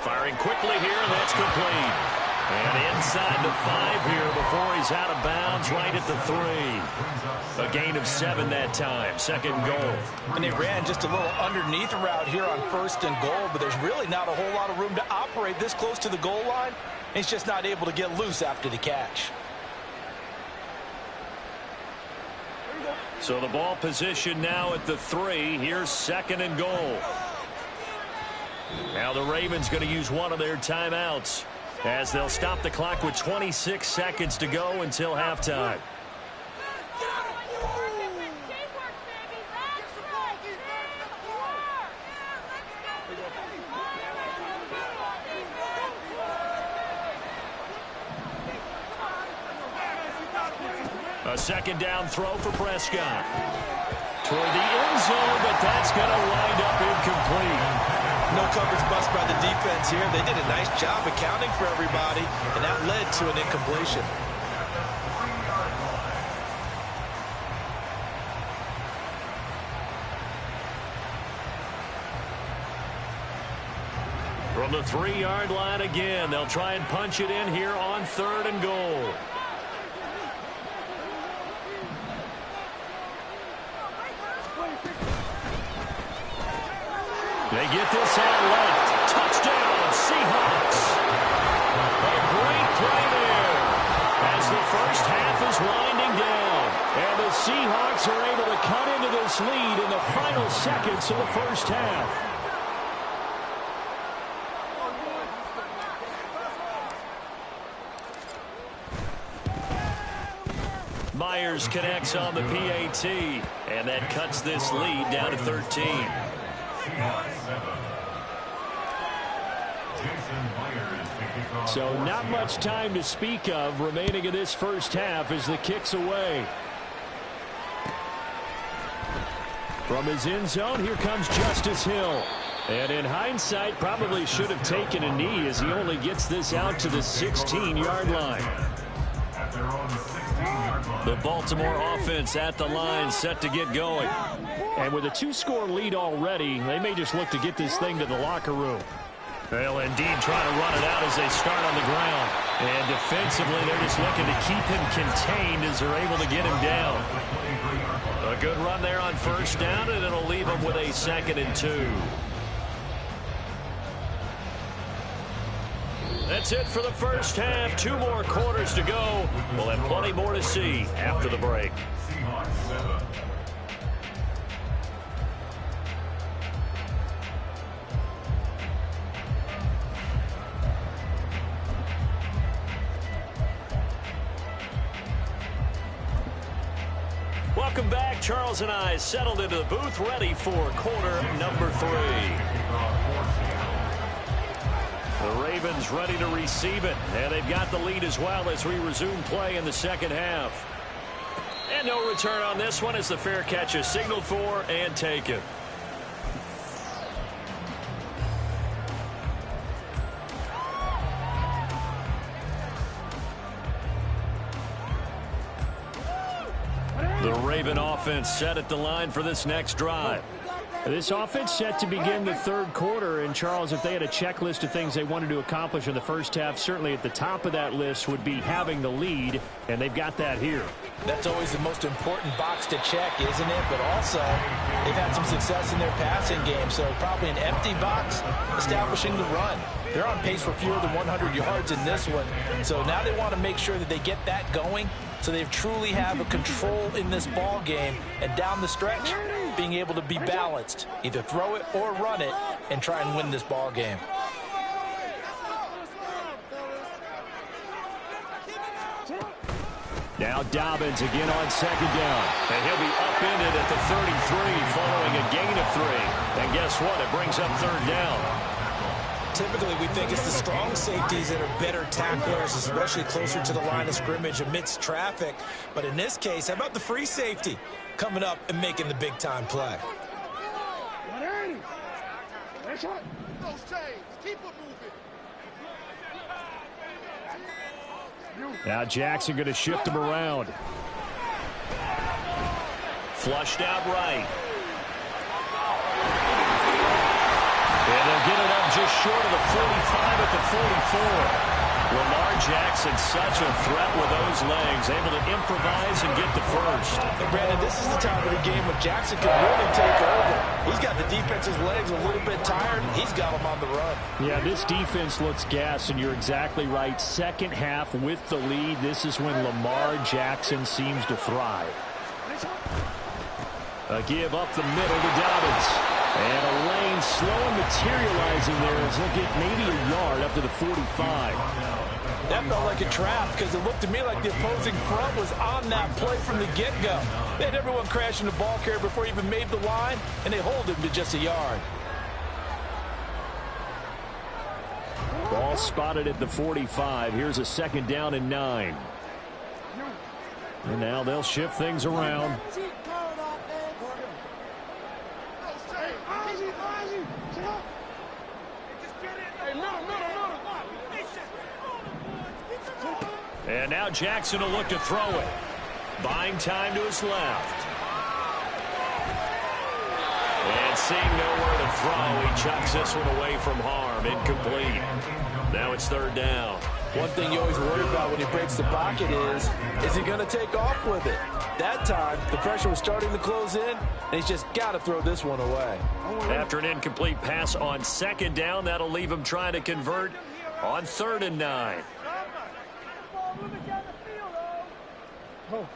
Firing quickly here, and that's complete. And inside the 5 here before he's out of bounds, right at the 3. A gain of 7 that time, 2nd goal. And they ran just a little underneath route here on 1st and goal, but there's really not a whole lot of room to operate this close to the goal line. He's just not able to get loose after the catch. So the ball position now at the 3. Here's 2nd and goal. Now the Ravens going to use one of their timeouts as they'll stop the clock with 26 seconds to go until halftime. A 2nd down throw for Prescott. Toward the end zone, but that's going to wind up incomplete. No coverage bust by the defense here. They did a nice job accounting for everybody, and that led to an incompletion. From the 3-yard line again, they'll try and punch it in here on 3rd and goal. They get this on left. Touchdown, Seahawks. A great play there as the first half is winding down. And the Seahawks are able to cut into this lead in the final seconds of the first half. By Myers connects on the PAT, and that cuts this lead down to 13. So not much time to speak of remaining in this first half as the kick's away. From his end zone, here comes Justice Hill. And in hindsight, probably should have taken a knee as he only gets this out to the 16-yard line. The Baltimore offense at the line, set to get going. And with a 2-score lead already, they may just look to get this thing to the locker room. They'll indeed try to run it out as they start on the ground. And defensively, they're just looking to keep him contained as they're able to get him down. A good run there on first down, and it'll leave him with a 2nd and 2. That's it for the first half. 2 more quarters to go. We'll have plenty more to see after the break. Welcome back. Charles and I settled into the booth, ready for quarter number 3. The Ravens ready to receive it, and they've got the lead as well as we resume play in the second half. And no return on this one as the fair catch is signaled for and taken. The Raven offense set at the line for this next drive. This offense set to begin the third quarter, and Charles, if they had a checklist of things they wanted to accomplish in the first half, certainly at the top of that list would be having the lead, and they've got that here. That's always the most important box to check, isn't it? But also, they've had some success in their passing game, so probably an empty box establishing the run. They're on pace for fewer than 100 yards in this one, so now they want to make sure that they get that going so they truly have a control in this ball game, and down the stretch, being able to be balanced, either throw it or run it, and try and win this ball game. Now Dobbins again on second down. And he'll be upended at the 33 following a gain of 3. And guess what? It brings up third down. Typically, we think it's the strong safeties that are better tacklers, especially closer to the line of scrimmage amidst traffic. But in this case, how about the free safety coming up and making the big-time play? Now Jackson going to shift him around. Flushed out right. And they'll get it up just short of the 45 at the 44. Lamar Jackson, such a threat with those legs, able to improvise and get the first. And Brandon, this is the time of the game when Jackson could really take over. He's got the defense's legs a little bit tired. He's got them on the run. Yeah, this defense looks gassed, and you're exactly right. Second half with the lead, this is when Lamar Jackson seems to thrive. A give up the middle to Dobbins. And a lane slow materializing there as they'll get maybe a yard up to the 45. That felt like a trap because it looked to me like the opposing front was on that play from the get-go. They had everyone crashing the ball carrier before he even made the line, and they hold him to just a yard. Ball spotted at the 45. Here's a second down and 9. And now they'll shift things around. And now Jackson will look to throw it. Buying time to his left. And seeing nowhere to throw, he chucks this one away from harm. Incomplete. Now it's third down. One thing you always worry about when he breaks the pocket is he going to take off with it? That time, the pressure was starting to close in, and he's just got to throw this one away. After an incomplete pass on second down, that'll leave him trying to convert on 3rd and 9. Oh.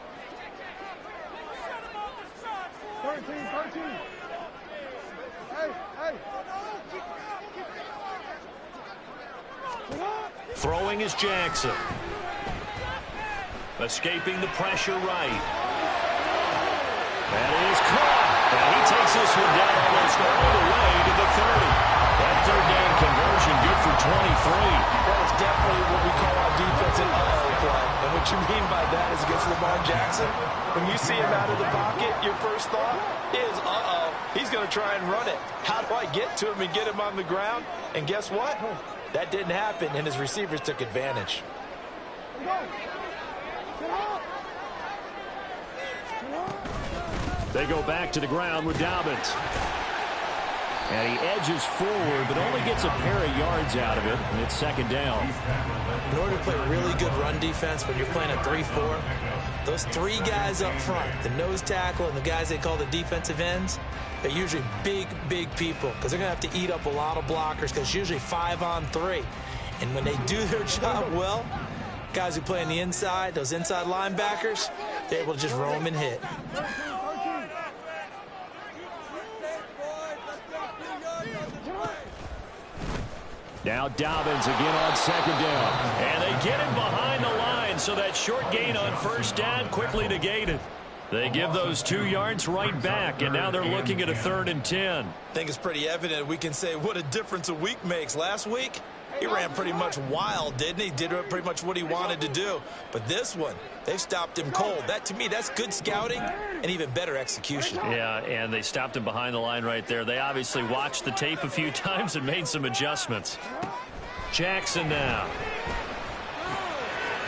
13. Hey. Throwing is Jackson. Escaping the pressure right. That is caught. And he takes this one down almost all the way to the 30. That third down conversion good for 23. That is definitely what we call our defensive play. And what you mean by that is against Lamar Jackson, when you see him out of the pocket, your first thought is, he's going to try and run it. How do I get to him and get him on the ground? And guess what? That didn't happen, and his receivers took advantage. They go back to the ground with Dobbins. And he edges forward, but only gets a pair of yards out of it, and it's second down. In order to play really good run defense when you're playing a 3-4, those three guys up front, the nose tackle and the guys they call the defensive ends, they're usually big, big people because they're going to have to eat up a lot of blockers because it's usually 5-on-3. And when they do their job well, guys who play on the inside, those inside linebackers, they're able to just roam and hit. Now Dobbins again on second down. And they get him behind the line, so that short gain on first down quickly negated. They give those 2 yards right back, and now they're looking at a 3rd and 10. I think it's pretty evident we can say what a difference a week makes. Last week, he ran pretty much wild, didn't he? Did pretty much what he wanted to do. But this one, they've stopped him cold. That, to me, that's good scouting and even better execution. Yeah, and they stopped him behind the line right there. They obviously watched the tape a few times and made some adjustments. Jackson now.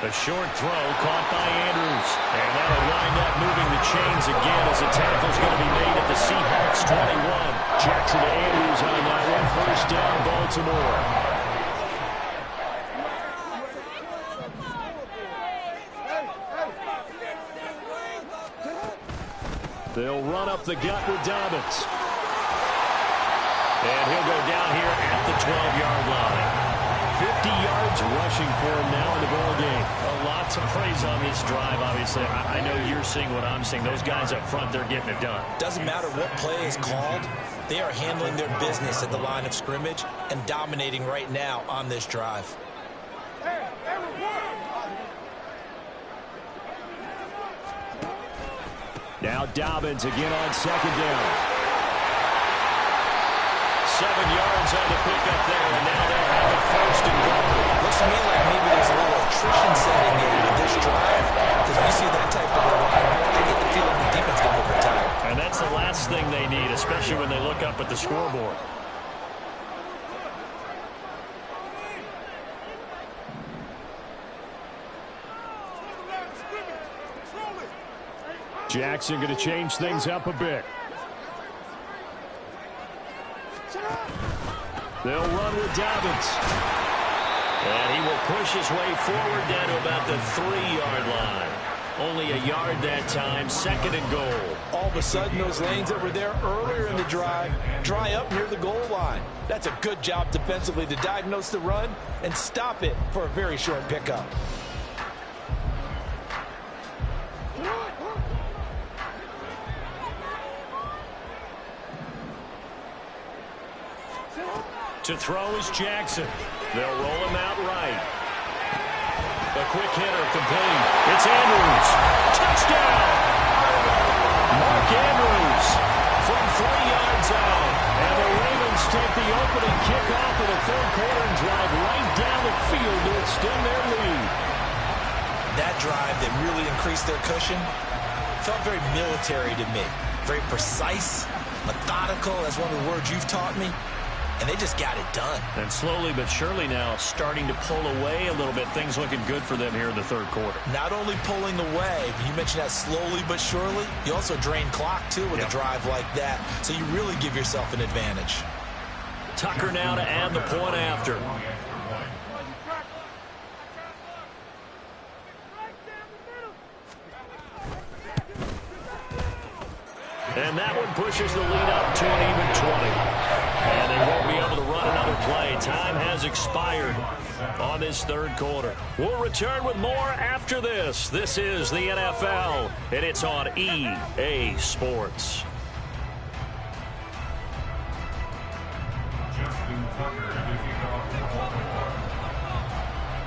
A short throw caught by Andrews. And that'll wind up moving the chains again as the tackle's going to be made at the Seahawks 21. Jackson to Andrews on that one. First down, Baltimore. They'll run up the gut with Dobbins. And he'll go down here at the 12-yard line. 50 yards rushing for him now in the ball game. Lots of praise on this drive, obviously. I know you're seeing what I'm seeing. Those guys up front, they're getting it done. Doesn't matter what play is called. They are handling their business at the line of scrimmage and dominating right now on this drive. Now Dobbins again on second down. 7 yards on the pickup there, and now they'll have it first and goal. Looks to me like maybe there's a little attrition setting in with this drive, because we see that type of reliance. I get the feeling the defense going to get retired. And that's the last thing they need, especially when they look up at the scoreboard. Jackson going to change things up a bit. They'll run with Dobbins. And he will push his way forward down to about the 3-yard line. Only a yard that time, second and goal. All of a sudden, those lanes that were there earlier in the drive dry up near the goal line. That's a good job defensively to diagnose the run and stop it for a very short pickup. To throw is Jackson. They'll roll him out right. A quick hitter complete. It's Andrews. Touchdown! Mark Andrews from 3 yards out. And the Ravens take the opening kickoff of the third quarter and drive right down the field to extend their lead. That drive that really increased their cushion felt very military to me. Very precise, methodical. That's one of the words you've taught me. And they just got it done. And slowly but surely now starting to pull away a little bit. Things looking good for them here in the third quarter. Not only pulling away, but you mentioned that slowly but surely. You also drain clock, too, with a drive like that. So you really give yourself an advantage. Tucker now to add the point after. And that one pushes the lead up to an even 20. And they won't be able to run another play. Time has expired on this third quarter. We'll return with more after this. This is the NFL, and it's on EA Sports.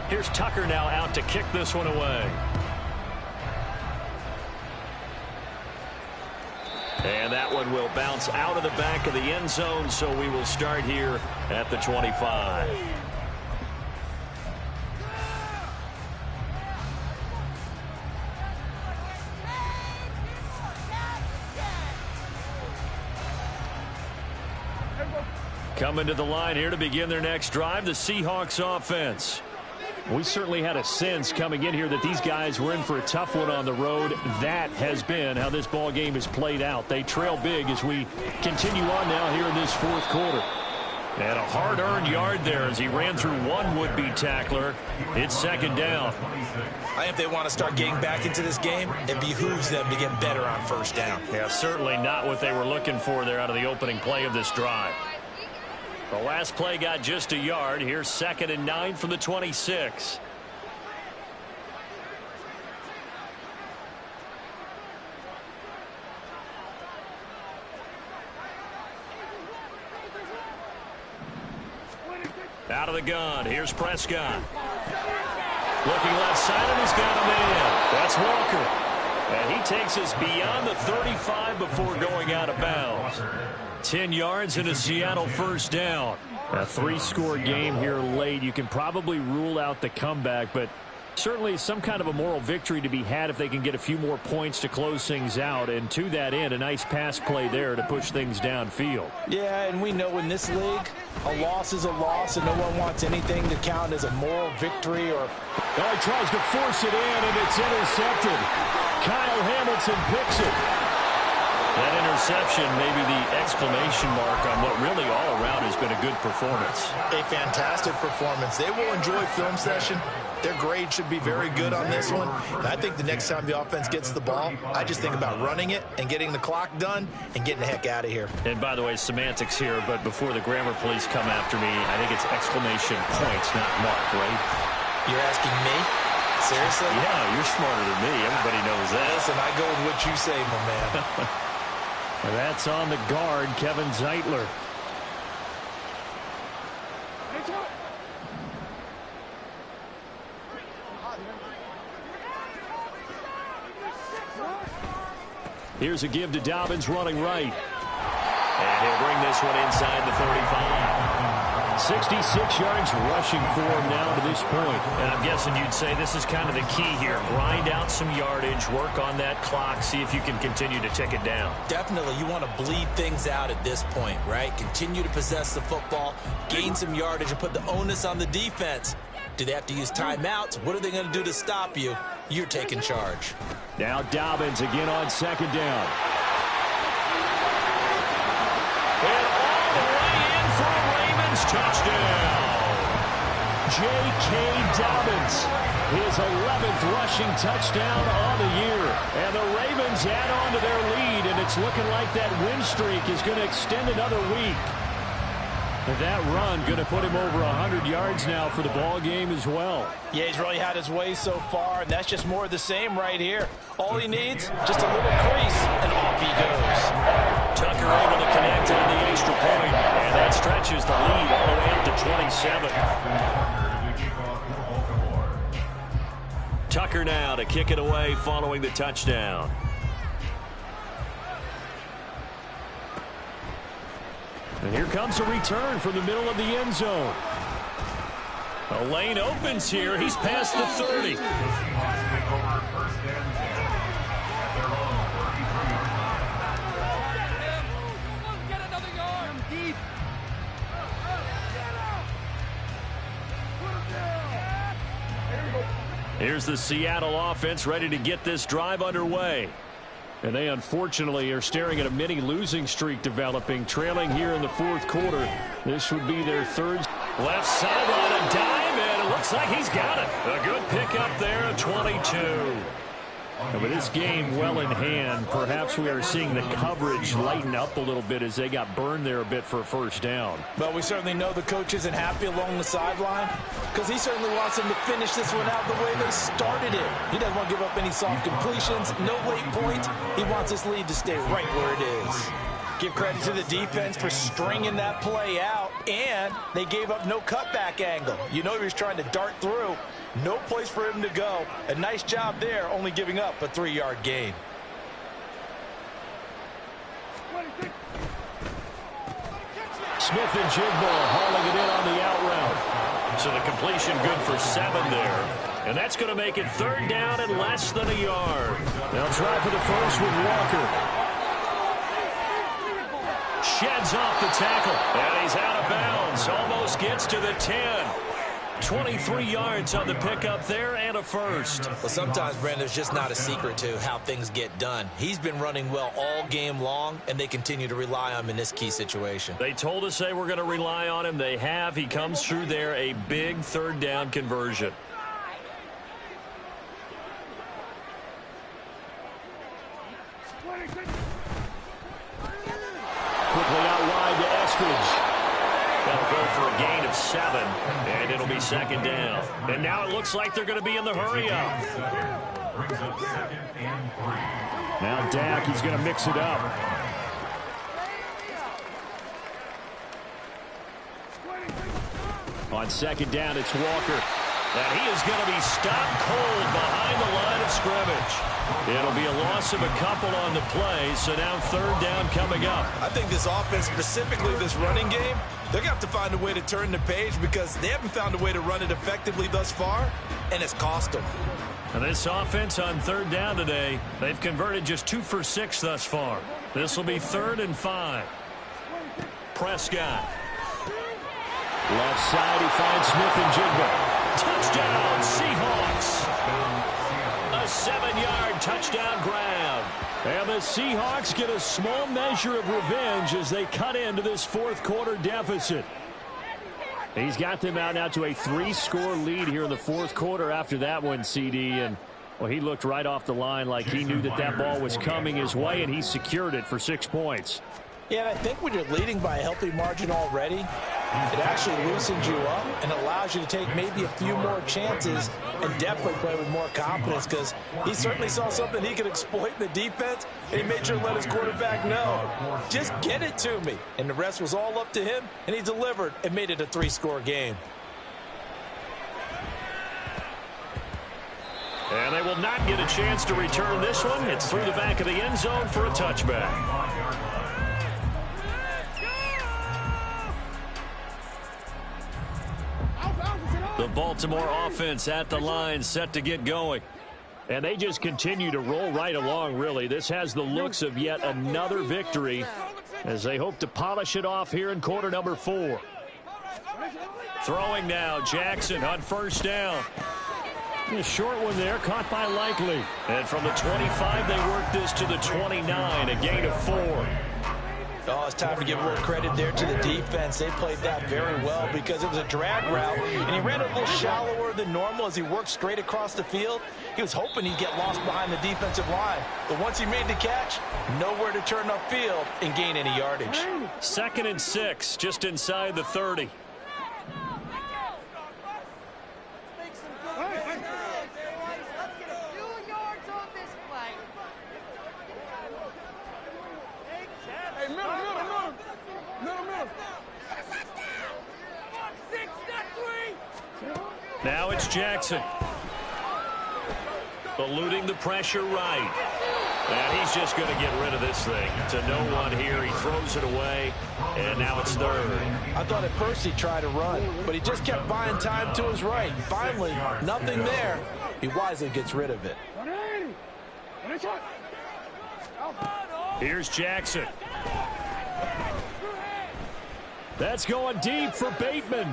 Here's Tucker now out to kick this one away. And that one will bounce out of the back of the end zone, so we will start here at the 25. Coming to the line here to begin their next drive, the Seahawks offense. We certainly had a sense coming in here that these guys were in for a tough one on the road. That has been how this ball game has played out. They trail big as we continue on now here in this fourth quarter. And a hard-earned yard there as he ran through one would-be tackler. It's second down. I think if they want to start getting back into this game, it behooves them to get better on first down. Yeah, certainly not what they were looking for there out of the opening play of this drive. The last play got just a yard. Here's 2nd and 9 from the 26. Out of the gun. Here's Prescott. Looking left side, and he's got him in. That's Walker. And he takes us beyond the 35 before going out of bounds. 10 yards and a Seattle first down. A 3-score game here late. You can probably rule out the comeback, but certainly some kind of a moral victory to be had if they can get a few more points to close things out. And to that end, a nice pass play there to push things downfield. Yeah, and we know in this league, a loss is a loss, and no one wants anything to count as a moral victory. Or oh, he tries to force it in, and it's intercepted. Kyle Hamilton picks it. That interception, maybe the exclamation mark on what really all around has been a good performance. A fantastic performance. They will enjoy film session. Their grade should be very good on this one. And I think the next time the offense gets the ball, I just think about running it and getting the clock done and getting the heck out of here. And by the way, semantics here, but before the grammar police come after me, I think it's exclamation points, not mark, right? You're asking me? Seriously? Yeah, you're smarter than me. Everybody knows that. Listen, I go with what you say, my man. That's on the guard, Kevin Zeitler. Here's a give to Dobbins running right. And he'll bring this one inside the 35. 66 yards rushing for him now to this point. And I'm guessing you'd say this is kind of the key here. Grind out some yardage, work on that clock, see if you can continue to tick it down. Definitely. You want to bleed things out at this point, right? Continue to possess the football, gain some yardage, and put the onus on the defense. Do they have to use timeouts? What are they going to do to stop you? You're taking charge. Now Dobbins again on second down. And all the way in for a Ravens touchdown. J.K. Dobbins, his 11th rushing touchdown on the year. And the Ravens add on to their lead, and it's looking like that win streak is going to extend another week. That run going to put him over 100 yards now for the ball game as well. Yeah, he's really had his way so far, and that's just more of the same right here. All he needs, just a little crease, and off he goes. Tucker able to connect on the extra point, and that stretches the lead all the way up to 27. Tucker now to kick it away following the touchdown. And here comes a return from the middle of the end zone. A lane opens here. He's past the 30. Here's the Seattle offense ready to get this drive underway. And they unfortunately are staring at a mini losing streak developing, trailing here in the fourth quarter. This would be their third. Left sideline, a dive, and it looks like he's got it. A good pickup there at 22. And with this game well in hand, perhaps we are seeing the coverage lighten up a little bit as they got burned there a bit for a first down. But we certainly know the coach isn't happy along the sideline because he certainly wants them to finish this one out the way they started it. He doesn't want to give up any soft completions, no late points. He wants this lead to stay right where it is. Give credit to the defense for stringing that play out, and they gave up no cutback angle. You know he was trying to dart through. No place for him to go. A nice job there, only giving up a 3-yard gain. Smith-Njigba hauling it in on the out route. So the completion good for 7 there. And that's going to make it 3rd down and less than a yard. They'll try for the first with Walker. Sheds off the tackle. And he's out of bounds. Almost gets to the 10. 23 yards on the pickup there and a first. Well, sometimes, Brandon, there's just not a secret to how things get done. He's been running well all game long, and they continue to rely on him in this key situation. They told us they were going to rely on him. They have. He comes through there, a big 3rd down conversion. Quickly out wide to Eskridge. That'll go for a gain of 7, and it'll be 2nd down. And now it looks like they're going to be in the hurry-up. Now Dak, he's going to mix it up. On 2nd down, it's Walker. And he is going to be stopped cold behind the line of scrimmage. It'll be a loss of a couple on the play, so now 3rd down coming up. I think this offense, specifically this running game, they're going to have to find a way to turn the page because they haven't found a way to run it effectively thus far, and it's cost them. And this offense on 3rd down today, they've converted just 2 for 6 thus far. This will be 3rd and 5. Prescott. Left side, he finds Smith-Njigba. Touchdown, Seahawks. A 7-yard touchdown grab. And the Seahawks get a small measure of revenge as they cut into this 4th quarter deficit. He's got them out now to a 3-score lead here in the 4th quarter after that one, CD. And, well, he looked right off the line like he knew that that ball was coming his way, and he secured it for 6 points. Yeah, and I think when you're leading by a healthy margin already, it actually loosens you up and allows you to take maybe a few more chances and definitely play with more confidence because he certainly saw something he could exploit in the defense, and he made sure to let his quarterback know, just get it to me. And the rest was all up to him, and he delivered and made it a 3-score game. And they will not get a chance to return this one. It's through the back of the end zone for a touchback. The Baltimore offense at the line, set to get going. And they just continue to roll right along, really. This has the looks of yet another victory as they hope to polish it off here in quarter number 4. Throwing now, Jackson on 1st down. A short one there, caught by Likely. And from the 25, they work this to the 29, a gain of 4. Oh, it's time to give a little credit there to the defense. They played that very well because it was a drag route, and he ran a little shallower than normal as he worked straight across the field. He was hoping he'd get lost behind the defensive line. But once he made the catch, nowhere to turn upfield and gain any yardage. 2nd and 6, just inside the 30. Now it's Jackson. Eluding the pressure right. And he's just going to get rid of this thing. To no one here. He throws it away. And now it's 3rd. I thought at first he tried to run, but he just kept buying time to his right. Finally, nothing there. He wisely gets rid of it. Here's Jackson. That's going deep for Bateman.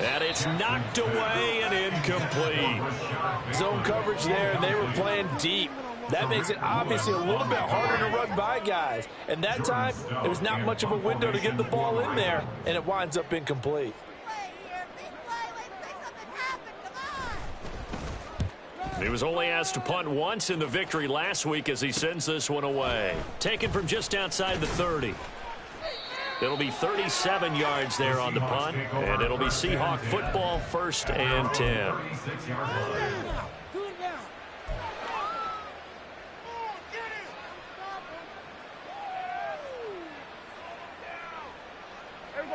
And it's knocked away and incomplete. Zone coverage there, and they were playing deep. That makes it obviously a little bit harder to run by guys. And that time, there was not much of a window to get the ball in there, and it winds up incomplete. He was only asked to punt once in the victory last week as he sends this one away. Taken from just outside the 30. It'll be 37 yards there on the punt, and it'll be Seahawk football, 1st and 10.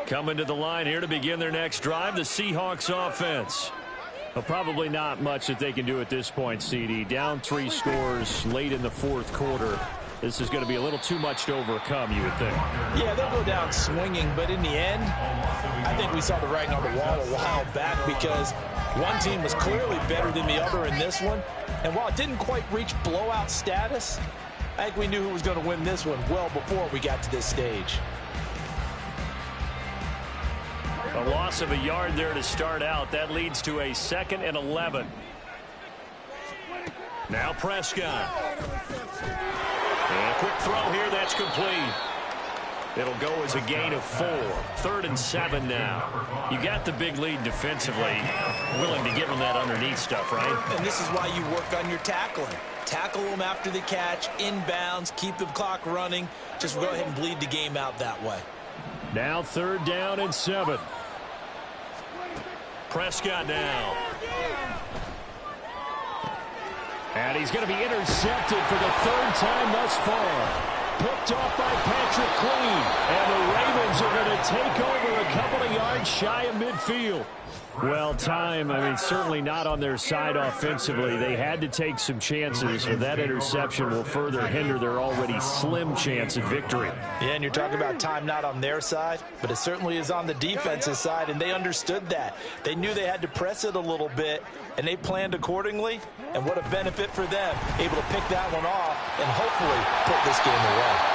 Coming to the line here to begin their next drive, the Seahawks offense. Well, probably not much that they can do at this point, CD. Down 3 scores late in the 4th quarter. This is going to be a little too much to overcome, you would think. Yeah, they'll go down swinging, but in the end, I think we saw the writing on the wall a while back because one team was clearly better than the other in this one. And while it didn't quite reach blowout status, I think we knew who was going to win this one well before we got to this stage. A loss of a yard there to start out. That leads to a 2nd and 11. Now Prescott. And a quick throw here, that's complete. It'll go as a gain of 4. 3rd and 7 now. You got the big lead defensively. Willing to give them that underneath stuff, right? And this is why you work on your tackling. Tackle them after the catch, inbounds, keep the clock running. Just go ahead and bleed the game out that way. Now 3rd down and 7. Prescott now. And he's going to be intercepted for the 3rd time thus far. Picked off by Patrick Queen. And the Ravens are going to take over a couple of yards shy of midfield. Well, time, certainly not on their side offensively. They had to take some chances, and that interception will further hinder their already slim chance at victory. Yeah, and you're talking about time not on their side, but it certainly is on the defensive side, and they understood that. They knew they had to press it a little bit, and they planned accordingly, and what a benefit for them, able to pick that one off and hopefully put this game away.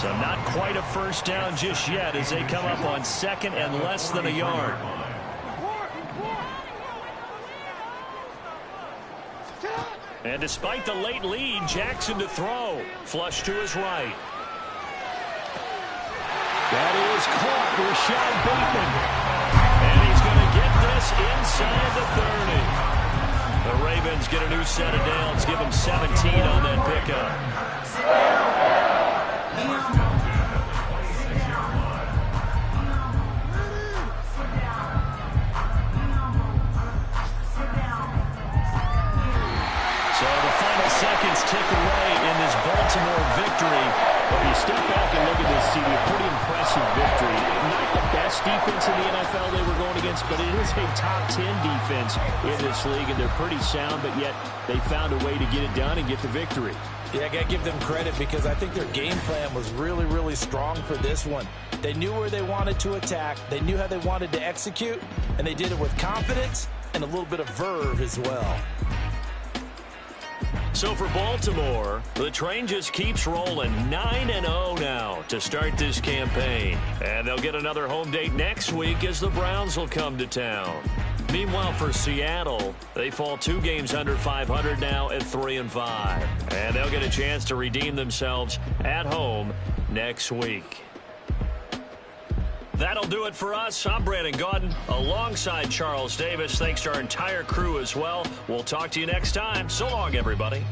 So not quite a first down just yet as they come up on 2nd and less than a yard. And despite the late lead, Jackson to throw. Flush to his right. That is caught. Rashad Bateman. And he's going to get this inside the 30. The Ravens get a new set of downs. Give them 17 on that pickup. Seconds tick away in this Baltimore victory. If you step back and look at this, see a pretty impressive victory. Not the best defense in the NFL they were going against, but it is a top 10 defense in this league, and they're pretty sound, but yet they found a way to get it done and get the victory. Yeah, I got to give them credit because I think their game plan was really, really strong for this one. They knew where they wanted to attack. They knew how they wanted to execute, and they did it with confidence and a little bit of verve as well. So for Baltimore, the train just keeps rolling. 9-0 now to start this campaign. And they'll get another home date next week as the Browns will come to town. Meanwhile, for Seattle, they fall 2 games under 500 now at 3-5. And they'll get a chance to redeem themselves at home next week. That'll do it for us. I'm Brandon Gaudin alongside Charles Davis. Thanks to our entire crew as well. We'll talk to you next time. So long, everybody.